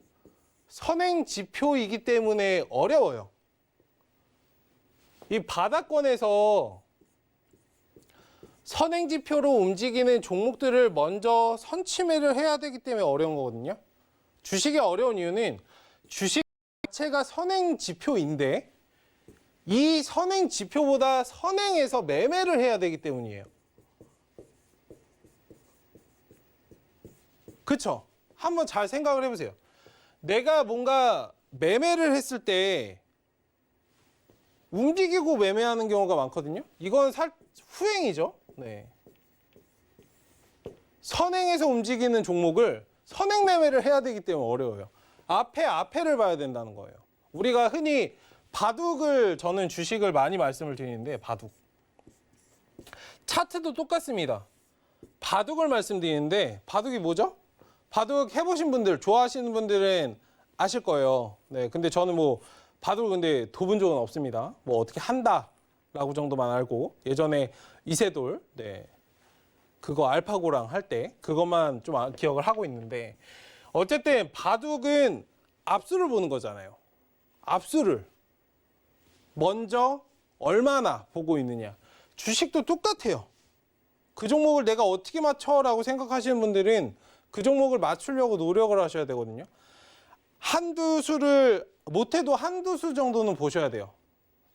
선행 지표이기 때문에 어려워요. 이 바닥권에서 선행 지표로 움직이는 종목들을 먼저 선취매를 해야 되기 때문에 어려운 거거든요. 주식이 어려운 이유는 주식 자체가 선행 지표인데 이 선행 지표보다 선행해서 매매를 해야 되기 때문이에요. 그쵸? 한번 잘 생각을 해보세요. 내가 뭔가 매매를 했을 때 움직이고 매매하는 경우가 많거든요. 이건 후행이죠. 네. 선행해서 움직이는 종목을 선행 매매를 해야 되기 때문에 어려워요. 앞에를 봐야 된다는 거예요. 우리가 흔히 바둑을 저는 주식을 많이 말씀을 드리는데 바둑. 차트도 똑같습니다. 바둑을 말씀드리는데 바둑이 뭐죠? 바둑 해보신 분들, 좋아하시는 분들은 아실 거예요. 네, 근데 저는 뭐 바둑 근데 둬본 적은 없습니다. 뭐 어떻게 한다라고 정도만 알고 예전에 이세돌, 네, 그거 알파고랑 할 때 그것만 좀 기억을 하고 있는데 어쨌든 바둑은 압수를 보는 거잖아요. 압수를 먼저 얼마나 보고 있느냐. 주식도 똑같아요. 그 종목을 내가 어떻게 맞춰라고 생각하시는 분들은 그 종목을 맞추려고 노력을 하셔야 되거든요. 한두 수를 못해도 한두 수 정도는 보셔야 돼요.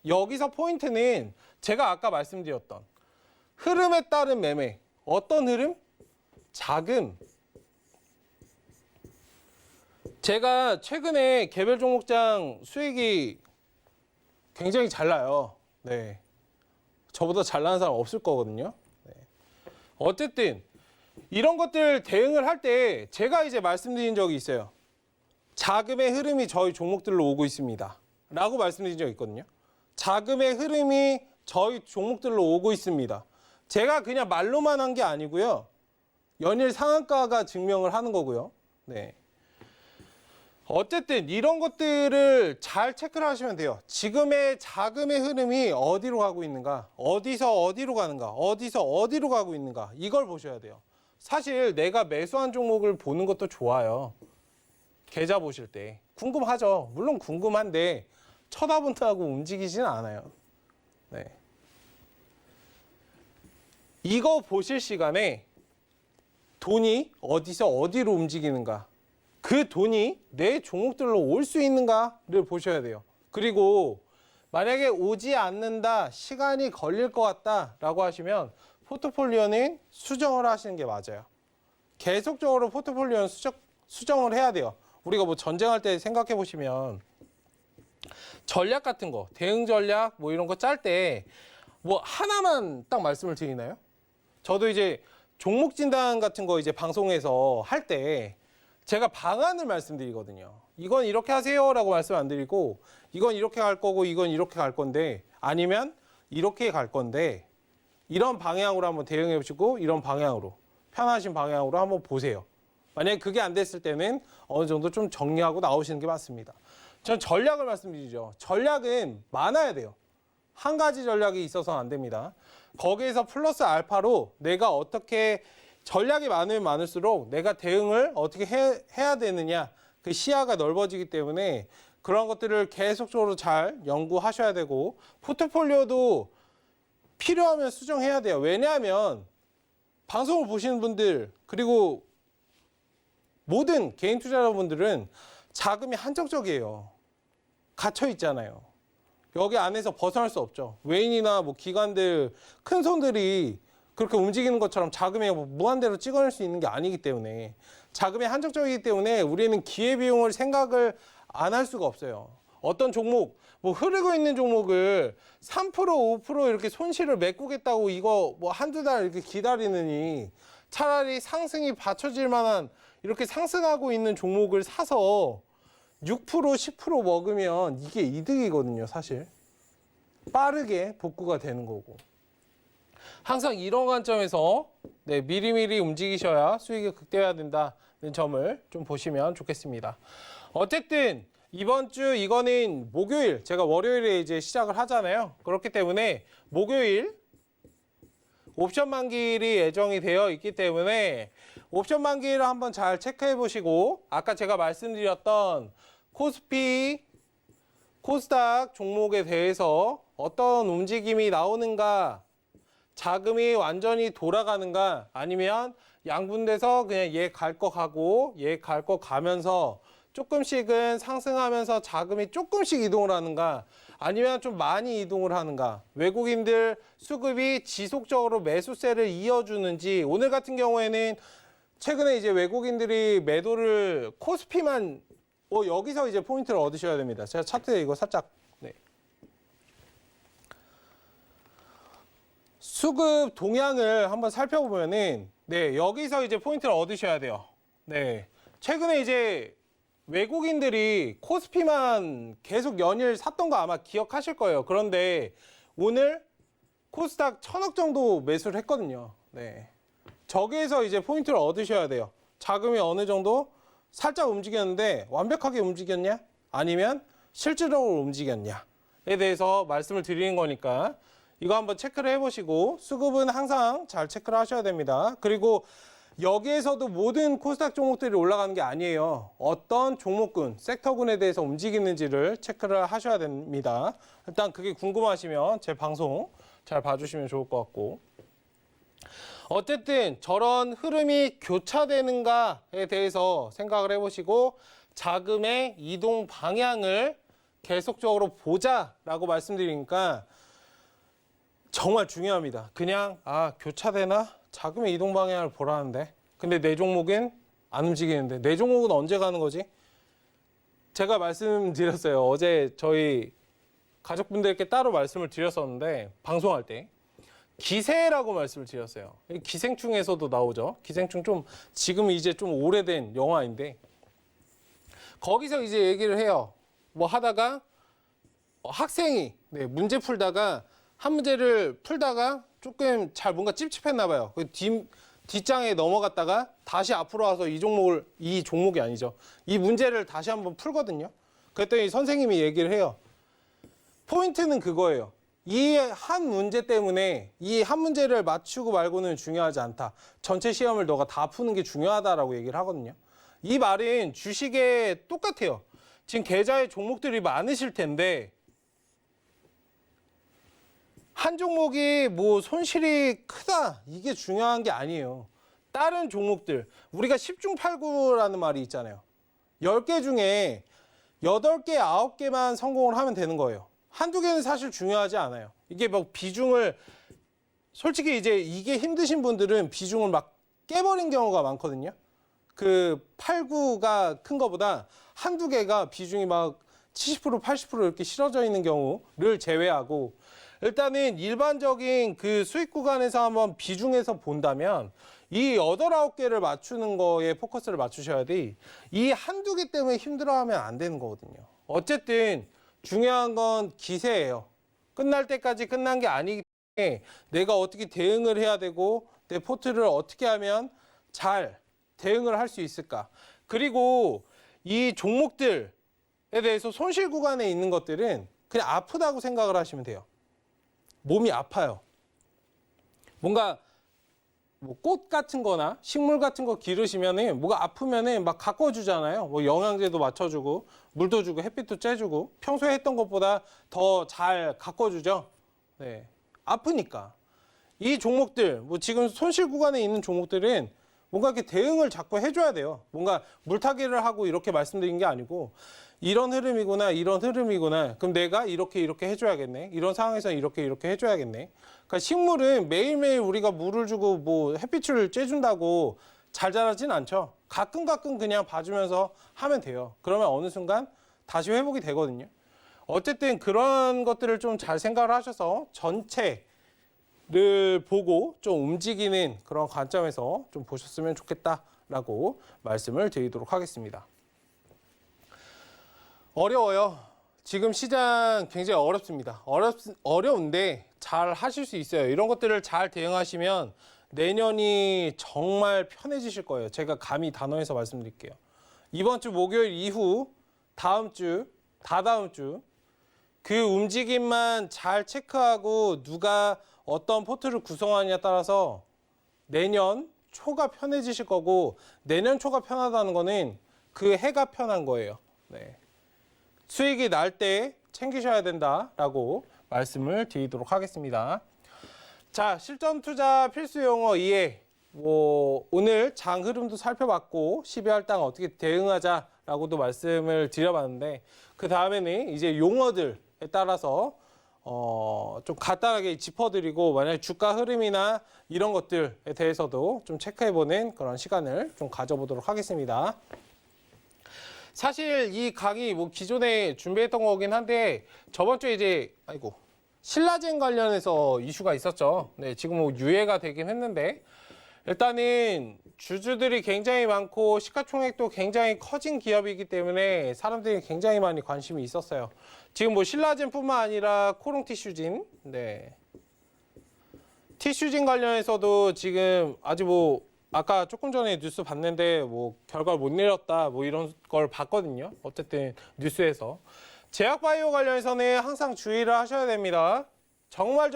여기서 포인트는 제가 아까 말씀드렸던 흐름에 따른 매매. 어떤 흐름? 자금. 제가 최근에 개별 종목장 수익이 굉장히 잘 나요. 네. 저보다 잘 나는 사람 없을 거거든요. 네. 어쨌든 이런 것들 대응을 할 때 제가 이제 말씀드린 적이 있어요. 자금의 흐름이 저희 종목들로 오고 있습니다. 라고 말씀드린 적이 있거든요. 자금의 흐름이 저희 종목들로 오고 있습니다. 제가 그냥 말로만 한 게 아니고요. 연일 상한가가 증명을 하는 거고요. 네. 어쨌든 이런 것들을 잘 체크를 하시면 돼요. 지금의 자금의 흐름이 어디로 가고 있는가, 어디서 어디로 가는가, 어디서 어디로 가고 있는가, 이걸 보셔야 돼요. 사실 내가 매수한 종목을 보는 것도 좋아요. 계좌 보실 때 궁금하죠. 물론 궁금한데 쳐다본다고 움직이지는 않아요. 네. 이거 보실 시간에 돈이 어디서 어디로 움직이는가, 그 돈이 내 종목들로 올 수 있는가를 보셔야 돼요. 그리고 만약에 오지 않는다, 시간이 걸릴 것 같다라고 하시면 포트폴리오는 수정을 하시는 게 맞아요. 계속적으로 포트폴리오는 수정을 해야 돼요. 우리가 뭐 전쟁할 때 생각해 보시면 전략 같은 거, 대응 전략 뭐 이런 거 짤 때 뭐 하나만 딱 말씀을 드리나요? 저도 이제 종목 진단 같은 거 이제 방송에서 할 때 제가 방안을 말씀드리거든요. 이건 이렇게 하세요라고 말씀 안 드리고 이건 이렇게 갈 거고 이건 이렇게 갈 건데 아니면 이렇게 갈 건데 이런 방향으로 한번 대응해 보시고 이런 방향으로 편하신 방향으로 한번 보세요. 만약에 그게 안 됐을 때는 어느 정도 좀 정리하고 나오시는 게 맞습니다. 전 전략을 말씀드리죠. 전략은 많아야 돼요. 한 가지 전략이 있어서는 안 됩니다. 거기에서 플러스 알파로 내가 어떻게 전략이 많으면 많을수록 내가 대응을 어떻게 해야 되느냐, 그 시야가 넓어지기 때문에 그런 것들을 계속적으로 잘 연구하셔야 되고 포트폴리오도 필요하면 수정해야 돼요. 왜냐하면 방송을 보시는 분들 그리고 모든 개인 투자자분들은 자금이 한정적이에요. 갇혀 있잖아요. 여기 안에서 벗어날 수 없죠. 외인이나 뭐 기관들, 큰 손들이 그렇게 움직이는 것처럼 자금이 무한대로 찍어낼 수 있는 게 아니기 때문에 자금이 한정적이기 때문에 우리는 기회비용을 생각을 안 할 수가 없어요. 어떤 종목, 뭐 흐르고 있는 종목을 3%, 5% 이렇게 손실을 메꾸겠다고 이거 뭐 한두 달 이렇게 기다리느니 차라리 상승이 받쳐질 만한 이렇게 상승하고 있는 종목을 사서 6%, 10% 먹으면 이게 이득이거든요, 사실. 빠르게 복구가 되는 거고. 항상 이런 관점에서 네, 미리미리 움직이셔야 수익이 극대화된다. 점을 좀 보시면 좋겠습니다. 어쨌든 이번 주 이거는 목요일, 제가 월요일에 이제 시작을 하잖아요. 그렇기 때문에 목요일 옵션 만기일이 예정이 되어 있기 때문에 옵션 만기일을 한번 잘 체크해 보시고 아까 제가 말씀드렸던 코스피, 코스닥 종목에 대해서 어떤 움직임이 나오는가, 자금이 완전히 돌아가는가, 아니면 양분돼서 그냥 얘 갈 거 가고 얘 갈 거 가면서 조금씩은 상승하면서 자금이 조금씩 이동을 하는가, 아니면 좀 많이 이동을 하는가, 외국인들 수급이 지속적으로 매수세를 이어주는지. 오늘 같은 경우에는 최근에 이제 외국인들이 매도를 코스피만 여기서 이제 포인트를 얻으셔야 됩니다. 제가 차트에 이거 살짝 수급 동향을 한번 살펴보면은 여기서 이제 포인트를 얻으셔야 돼요. 최근에 이제 외국인들이 코스피만 계속 연일 샀던 거 아마 기억하실 거예요. 그런데 오늘 코스닥 1000억 정도 매수를 했거든요. 저기에서 이제 포인트를 얻으셔야 돼요. 자금이 어느 정도 살짝 움직였는데 완벽하게 움직였냐? 아니면 실질적으로 움직였냐에 대해서 말씀을 드리는 거니까 이거 한번 체크를 해보시고, 수급은 항상 잘 체크를 하셔야 됩니다. 그리고 여기에서도 모든 코스닥 종목들이 올라가는 게 아니에요. 어떤 종목군, 섹터군에 대해서 움직이는지를 체크를 하셔야 됩니다. 일단 그게 궁금하시면 제 방송 잘 봐주시면 좋을 것 같고, 어쨌든 저런 흐름이 교차되는가에 대해서 생각을 해보시고 자금의 이동 방향을 계속적으로 보자라고 말씀드리니까 정말 중요합니다. 그냥 교차되나? 자금의 이동 방향을 보라는데 근데 내 종목은 안 움직이는데 내 종목은 언제 가는 거지? 제가 말씀드렸어요. 어제 저희 가족분들께 따로 말씀을 드렸었는데 방송할 때 기세라고 말씀을 드렸어요. 기생충에서도 나오죠. 기생충 좀 지금 이제 좀 오래된 영화인데 거기서 이제 얘기를 해요. 뭐 하다가 학생이 문제 풀다가 한 문제를 풀다가 조금 잘 뭔가 찝찝했나 봐요. 뒷장에 넘어갔다가 다시 앞으로 와서 이 종목이 아니죠. 이 문제를 다시 한번 풀거든요. 그랬더니 선생님이 얘기를 해요. 포인트는 그거예요. 이 한 문제 때문에 이 한 문제를 맞추고 말고는 중요하지 않다. 전체 시험을 너가 다 푸는 게 중요하다라고 얘기를 하거든요. 이 말은 주식에 똑같아요. 지금 계좌에 종목들이 많으실 텐데 한 종목이 뭐 손실이 크다 이게 중요한 게 아니에요. 다른 종목들 우리가 10중 8구라는 말이 있잖아요. 10개 중에 8개, 9개만 성공을 하면 되는 거예요. 한두 개는 사실 중요하지 않아요. 이게 막 비중을 솔직히 이제 이게 힘드신 분들은 비중을 막 깨버린 경우가 많거든요. 그 8, 9가 큰 거보다 한두 개가 비중이 막 70%, 80% 이렇게 실어져 있는 경우를 제외하고 일단은 일반적인 그 수익 구간에서 한번 비중해서 본다면 이 8, 9개를 맞추는 거에 포커스를 맞추셔야 돼. 이 한두 개 때문에 힘들어하면 안 되는 거거든요. 어쨌든 중요한 건 기세예요. 끝날 때까지 끝난 게 아니기 때문에 내가 어떻게 대응을 해야 되고 내 포트를 어떻게 하면 잘 대응을 할 수 있을까. 그리고 이 종목들에 대해서 손실 구간에 있는 것들은 그냥 아프다고 생각을 하시면 돼요. 몸이 아파요. 뭔가 뭐 꽃 같은 거나 식물 같은 거 기르시면은 뭐가 아프면은 막 가꿔주잖아요. 뭐 영양제도 맞춰주고 물도 주고 햇빛도 쬐주고 평소에 했던 것보다 더 잘 가꿔주죠. 아프니까. 이 종목들 뭐 지금 손실 구간에 있는 종목들은 뭔가 이렇게 대응을 자꾸 해줘야 돼요. 뭔가 물타기를 하고 이렇게 말씀드린 게 아니고 이런 흐름이구나, 이런 흐름이구나. 그럼 내가 이렇게 해줘야겠네. 이런 상황에서 이렇게 해줘야겠네. 그러니까 식물은 매일매일 우리가 물을 주고 뭐 햇빛을 쬐준다고 잘 자라진 않죠. 가끔 그냥 봐주면서 하면 돼요. 그러면 어느 순간 다시 회복이 되거든요. 어쨌든 그런 것들을 좀 잘 생각을 하셔서 전체를 보고 좀 움직이는 그런 관점에서 좀 보셨으면 좋겠다라고 말씀을 드리도록 하겠습니다. 어려워요. 지금 시장 굉장히 어렵습니다. 어려운데 잘 하실 수 있어요. 이런 것들을 잘 대응하시면 내년이 정말 편해지실 거예요. 제가 감히 단언해서 말씀드릴게요. 이번 주 목요일 이후 다음 주, 다다음 주 그 움직임만 잘 체크하고 누가 어떤 포트를 구성하느냐에 따라서 내년 초가 편해지실 거고, 내년 초가 편하다는 거는 그 해가 편한 거예요. 네. 수익이 날 때 챙기셔야 된다라고 말씀을 드리도록 하겠습니다. 자, 실전 투자 필수 용어 2회. 오늘 장 흐름도 살펴봤고 12월 달 어떻게 대응하자라고도 말씀을 드려봤는데, 그 다음에는 이제 용어들에 따라서 좀 간단하게 짚어드리고, 만약에 주가 흐름이나 이런 것들에 대해서도 좀 체크해보는 그런 시간을 좀 가져보도록 하겠습니다. 사실 이 강의 기존에 준비했던 거긴 한데, 저번 주에 이제 신라젠 관련해서 이슈가 있었죠. 네, 지금 유예가 되긴 했는데, 일단은 주주들이 굉장히 많고 시가총액도 굉장히 커진 기업이기 때문에 사람들이 굉장히 많이 관심이 있었어요. 지금 신라젠뿐만 아니라 코롱 티슈진, 네, 티슈진 관련해서도 지금 아직 아까 조금 전에 뉴스 봤는데 결과를 못 내렸다 이런 걸 봤거든요. 어쨌든 뉴스에서 제약바이오 관련해서는 항상 주의를 하셔야 됩니다. 정말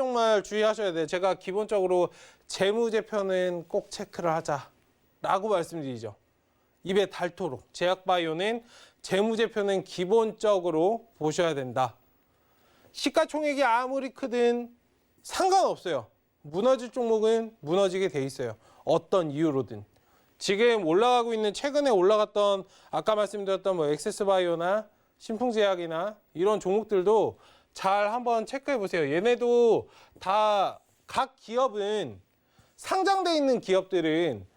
주의하셔야 돼요. 제가 기본적으로 재무제표는 꼭 체크를 하자라고 말씀드리죠. 입에 닳도록. 제약바이오는 재무제표는 기본적으로 보셔야 된다. 시가총액이 아무리 크든 상관없어요. 무너질 종목은 무너지게 돼 있어요. 어떤 이유로든. 지금 올라가고 있는, 최근에 올라갔던 아까 말씀드렸던 엑세스바이오나 신풍제약이나 이런 종목들도 잘 한번 체크해 보세요. 얘네도 다 각 기업은, 상장돼 있는 기업들은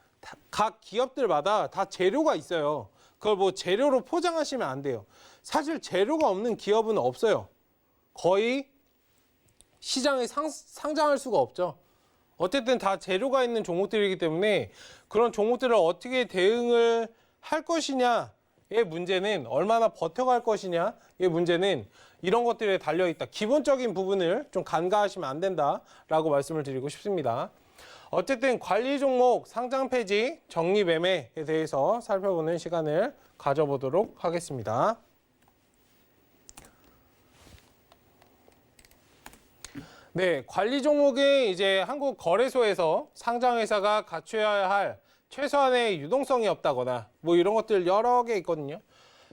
각 기업들마다 다 재료가 있어요. 그걸 재료로 포장하시면 안 돼요. 사실 재료가 없는 기업은 없어요. 거의 시장에 상장할 수가 없죠. 어쨌든 다 재료가 있는 종목들이기 때문에 그런 종목들을 어떻게 대응을 할 것이냐의 문제는, 얼마나 버텨갈 것이냐의 문제는 이런 것들에 달려있다. 기본적인 부분을 좀 간과하시면 안 된다라고 말씀을 드리고 싶습니다. 어쨌든 관리 종목, 상장 폐지, 정리 매매에 대해서 살펴보는 시간을 가져보도록 하겠습니다. 네, 관리 종목이 이제 한국 거래소에서 상장회사가 갖춰야 할 최소한의 유동성이 없다거나 이런 것들 여러 개 있거든요.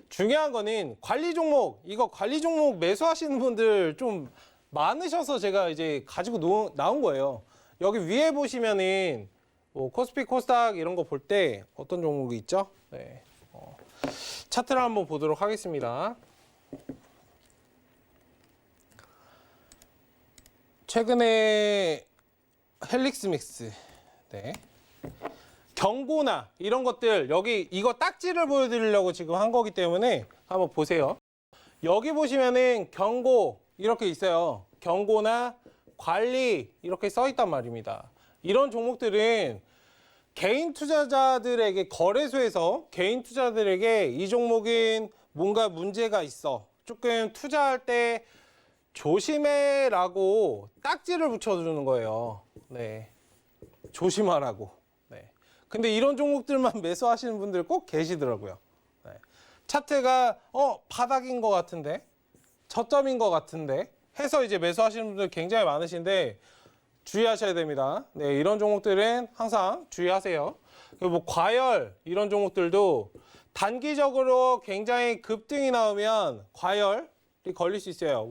중요한 거는 관리 종목, 이거 관리 종목 매수하시는 분들 좀 많으셔서 제가 이제 가지고 나온 거예요. 여기 위에 보시면은 코스피, 코스닥 이런 거 볼 때 어떤 종목이 있죠? 네, 차트를 한번 보도록 하겠습니다. 최근에 헬릭스믹스, 네, 경고나 이런 것들, 여기 이거 딱지를 보여드리려고 지금 한 거기 때문에 한번 보세요. 여기 보시면은 경고 이렇게 있어요. 경고나 관리 이렇게 써 있단 말입니다. 이런 종목들은 개인 투자자들에게, 거래소에서 개인 투자자들에게 이 종목은 뭔가 문제가 있어, 조금 투자할 때 조심해라고 딱지를 붙여주는 거예요. 네, 조심하라고. 네. 근데 이런 종목들만 매수하시는 분들 꼭 계시더라고요. 네. 차트가 바닥인 것 같은데, 저점인 것 같은데 해서 이제 매수하시는 분들 굉장히 많으신데 주의하셔야 됩니다. 네, 이런 종목들은 항상 주의하세요. 그리고 과열 이런 종목들도 단기적으로 굉장히 급등이 나오면 과열 걸릴 수 있어요.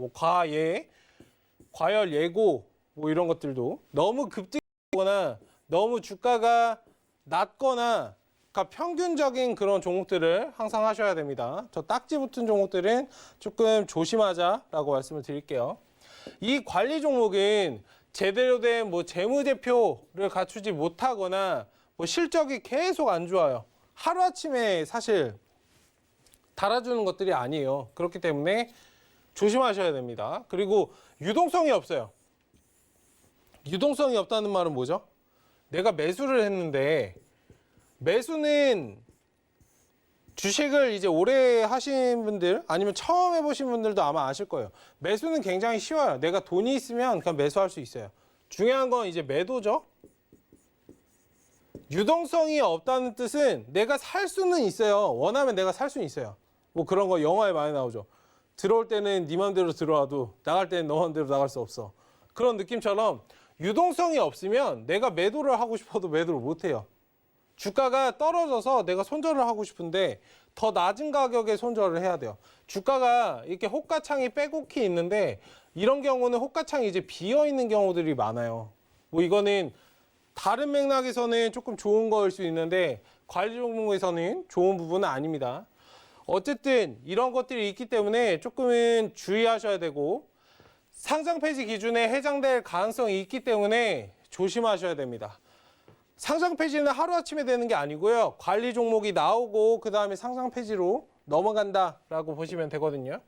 과열 예고 이런 것들도 너무 급등하거나 너무 주가가 낮거나, 그러니까 평균적인 그런 종목들을 항상 하셔야 됩니다. 저 딱지 붙은 종목들은 조금 조심하자라고 말씀을 드릴게요. 이 관리 종목은 제대로 된 재무제표를 갖추지 못하거나 실적이 계속 안 좋아요. 하루아침에 사실 달아주는 것들이 아니에요. 그렇기 때문에 조심하셔야 됩니다. 그리고 유동성이 없어요. 유동성이 없다는 말은 뭐죠? 내가 매수를 했는데, 매수는 주식을 이제 오래 하신 분들 아니면 처음 해보신 분들도 아마 아실 거예요. 매수는 굉장히 쉬워요. 내가 돈이 있으면 그냥 매수할 수 있어요. 중요한 건 이제 매도죠. 유동성이 없다는 뜻은 내가 살 수는 있어요. 원하면 내가 살 수는 있어요. 뭐 그런 거 영화에 많이 나오죠. 들어올 때는 네 맘대로 들어와도 나갈 때는 너 맘대로 나갈 수 없어. 그런 느낌처럼 유동성이 없으면 내가 매도를 하고 싶어도 매도를 못 해요. 주가가 떨어져서 내가 손절을 하고 싶은데 더 낮은 가격에 손절을 해야 돼요. 주가가 이렇게 호가창이 빼곡히 있는데 이런 경우는 호가창이 이제 비어 있는 경우들이 많아요. 뭐 이거는 다른 맥락에서는 조금 좋은 거일 수 있는데 관리 종목에서는 좋은 부분은 아닙니다. 어쨌든 이런 것들이 있기 때문에 조금은 주의하셔야 되고 상장 폐지 기준에 해당될 가능성이 있기 때문에 조심하셔야 됩니다. 상장 폐지는 하루아침에 되는 게 아니고요. 관리 종목이 나오고 그 다음에 상장 폐지로 넘어간다라고 보시면 되거든요.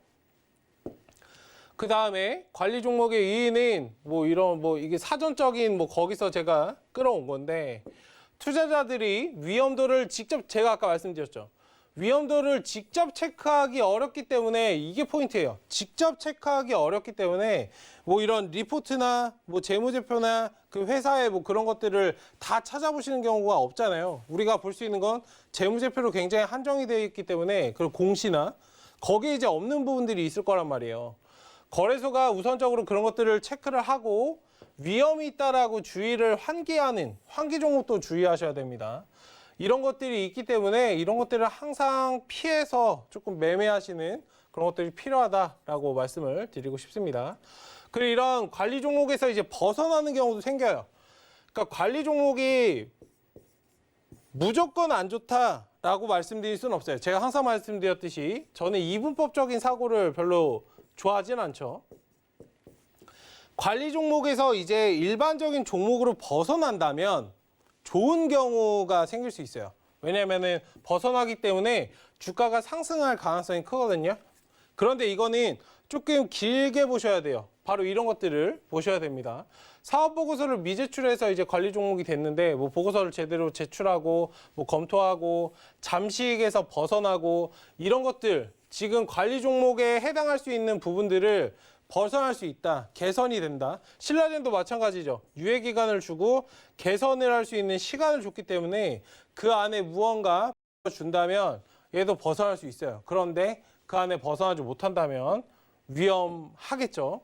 그 다음에 관리 종목의 이의는 뭐 이런 뭐 이게 사전적인 뭐 거기서 제가 끌어온 건데 투자자들이 위험도를 직접 제가 아까 말씀드렸죠. 위험도를 직접 체크하기 어렵기 때문에 이게 포인트예요. 직접 체크하기 어렵기 때문에 뭐 이런 리포트나 뭐 재무제표나 그 회사의 뭐 그런 것들을 다 찾아보시는 경우가 없잖아요. 우리가 볼 수 있는 건 재무제표로 굉장히 한정이 되어 있기 때문에 그리고 공시나 거기에 이제 없는 부분들이 있을 거란 말이에요. 거래소가 우선적으로 그런 것들을 체크를 하고 위험이 있다라고 주의를 환기하는 환기 종목도 주의하셔야 됩니다. 이런 것들이 있기 때문에 이런 것들을 항상 피해서 조금 매매하시는 그런 것들이 필요하다라고 말씀을 드리고 싶습니다. 그리고 이런 관리 종목에서 이제 벗어나는 경우도 생겨요. 그러니까 관리 종목이 무조건 안 좋다라고 말씀드릴 수는 없어요. 제가 항상 말씀드렸듯이 저는 이분법적인 사고를 별로 좋아하진 않죠. 관리 종목에서 이제 일반적인 종목으로 벗어난다면 좋은 경우가 생길 수 있어요. 왜냐하면 벗어나기 때문에 주가가 상승할 가능성이 크거든요. 그런데 이거는 조금 길게 보셔야 돼요. 바로 이런 것들을 보셔야 됩니다. 사업 보고서를 미제출해서 이제 관리 종목이 됐는데 뭐 보고서를 제대로 제출하고 뭐 검토하고 잠식에서 벗어나고 이런 것들 지금 관리 종목에 해당할 수 있는 부분들을 벗어날 수 있다. 개선이 된다. 신라젠도 마찬가지죠. 유예 기간을 주고 개선을 할 수 있는 시간을 줬기 때문에 그 안에 무언가 준다면 얘도 벗어날 수 있어요. 그런데 그 안에 벗어나지 못한다면 위험하겠죠.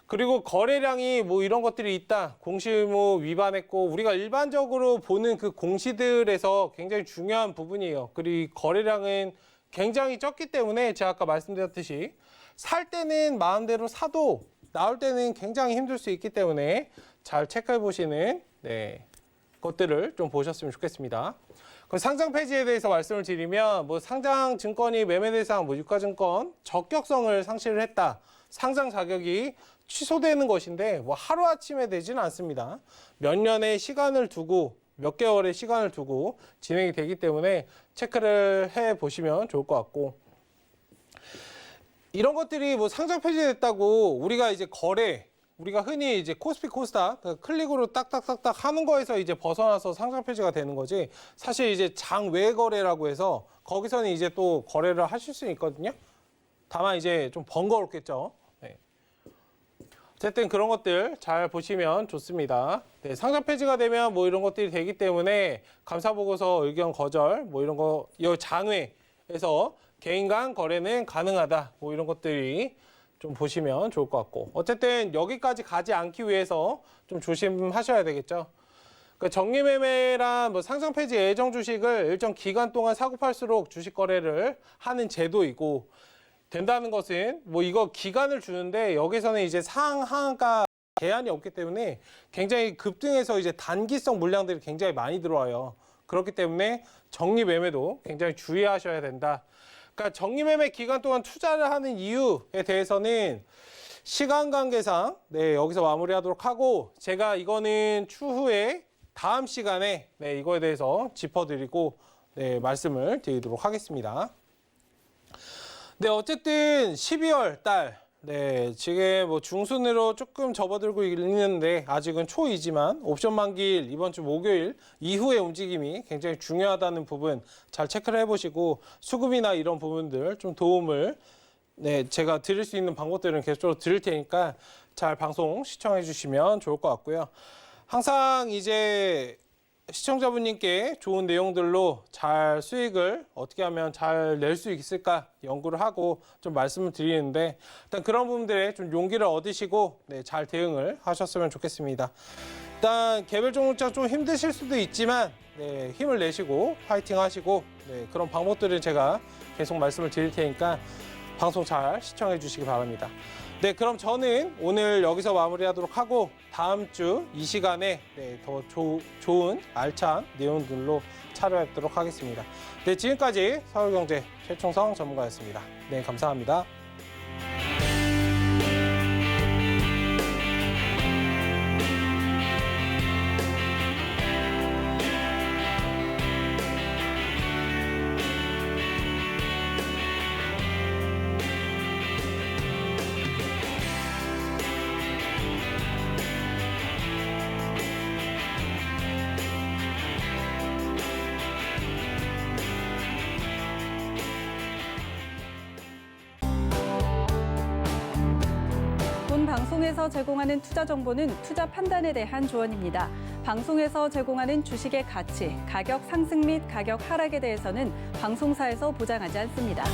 그리고 거래량이 뭐 이런 것들이 있다. 공시의무 위반했고 우리가 일반적으로 보는 그 공시들에서 굉장히 중요한 부분이에요. 그리고 거래량은 굉장히 적기 때문에 제가 아까 말씀드렸듯이 살 때는 마음대로 사도 나올 때는 굉장히 힘들 수 있기 때문에 잘 체크해 보시는 것들을 좀 보셨으면 좋겠습니다. 그럼 상장 폐지에 대해서 말씀을 드리면 뭐 상장 증권이 매매 대상 뭐 유가증권 적격성을 상실을 했다. 상장 자격이 취소되는 것인데 뭐 하루아침에 되지는 않습니다. 몇 년의 시간을 두고 몇 개월의 시간을 두고 진행이 되기 때문에 체크를 해 보시면 좋을 것 같고 이런 것들이 뭐 상장 폐지됐다고 우리가 이제 우리가 흔히 이제 코스피 코스닥 클릭으로 딱딱딱딱 하는 거에서 이제 벗어나서 상장 폐지가 되는 거지 사실 이제 장외 거래라고 해서 거기서는 이제 또 거래를 하실 수 있거든요. 다만 이제 좀 번거롭겠죠. 네. 어쨌든 그런 것들 잘 보시면 좋습니다. 네, 상장 폐지가 되면 뭐 이런 것들이 되기 때문에 감사 보고서 의견 거절 뭐 이런 거 이 장외에서 개인 간 거래는 가능하다. 뭐 이런 것들이 좀 보시면 좋을 것 같고. 어쨌든 여기까지 가지 않기 위해서 좀 조심하셔야 되겠죠. 그러니까 정리매매란 뭐 상장 폐지 예정 주식을 일정 기간 동안 사고 팔수록 주식 거래를 하는 제도이고 된다는 것은 뭐 이거 기간을 주는데 여기서는 이제 상하가 제한이 없기 때문에 굉장히 급등해서 이제 단기성 물량들이 굉장히 많이 들어와요. 그렇기 때문에 정리매매도 굉장히 주의하셔야 된다. 그러니까 정리매매 기간 동안 투자를 하는 이유에 대해서는 시간 관계상 여기서 마무리하도록 하고 제가 이거는 추후에 다음 시간에 이거에 대해서 짚어드리고 말씀을 드리도록 하겠습니다. 어쨌든 12월 달 지금 뭐 중순으로 조금 접어들고 있는데 아직은 초이지만 옵션 만기일 이번 주 목요일 이후의 움직임이 굉장히 중요하다는 부분 잘 체크를 해보시고 수급이나 이런 부분들 좀 도움을 제가 드릴 수 있는 방법들은 계속적으로 드릴 테니까 잘 방송 시청해 주시면 좋을 것 같고요. 항상 이제 시청자분님께 좋은 내용들로 잘 수익을 어떻게 하면 잘 낼 수 있을까 연구를 하고 좀 말씀을 드리는데 일단 그런 부분들에 좀 용기를 얻으시고 네, 잘 대응을 하셨으면 좋겠습니다. 일단 개별 종목장 좀 힘드실 수도 있지만 네, 힘을 내시고 파이팅 하시고 네, 그런 방법들을 제가 계속 말씀을 드릴 테니까 방송 잘 시청해 주시기 바랍니다. 네, 그럼 저는 오늘 여기서 마무리하도록 하고 다음 주 이 시간에 네, 더 좋은 알찬 내용들로 찾아뵙도록 하겠습니다. 네, 지금까지 서울경제 최충성 전문가였습니다. 네, 감사합니다. 본 방송에서 제공하는 투자 정보는 투자 판단에 대한 조언입니다. 방송에서 제공하는 주식의 가치, 가격 상승 및 가격 하락에 대해서는 방송사에서 보장하지 않습니다.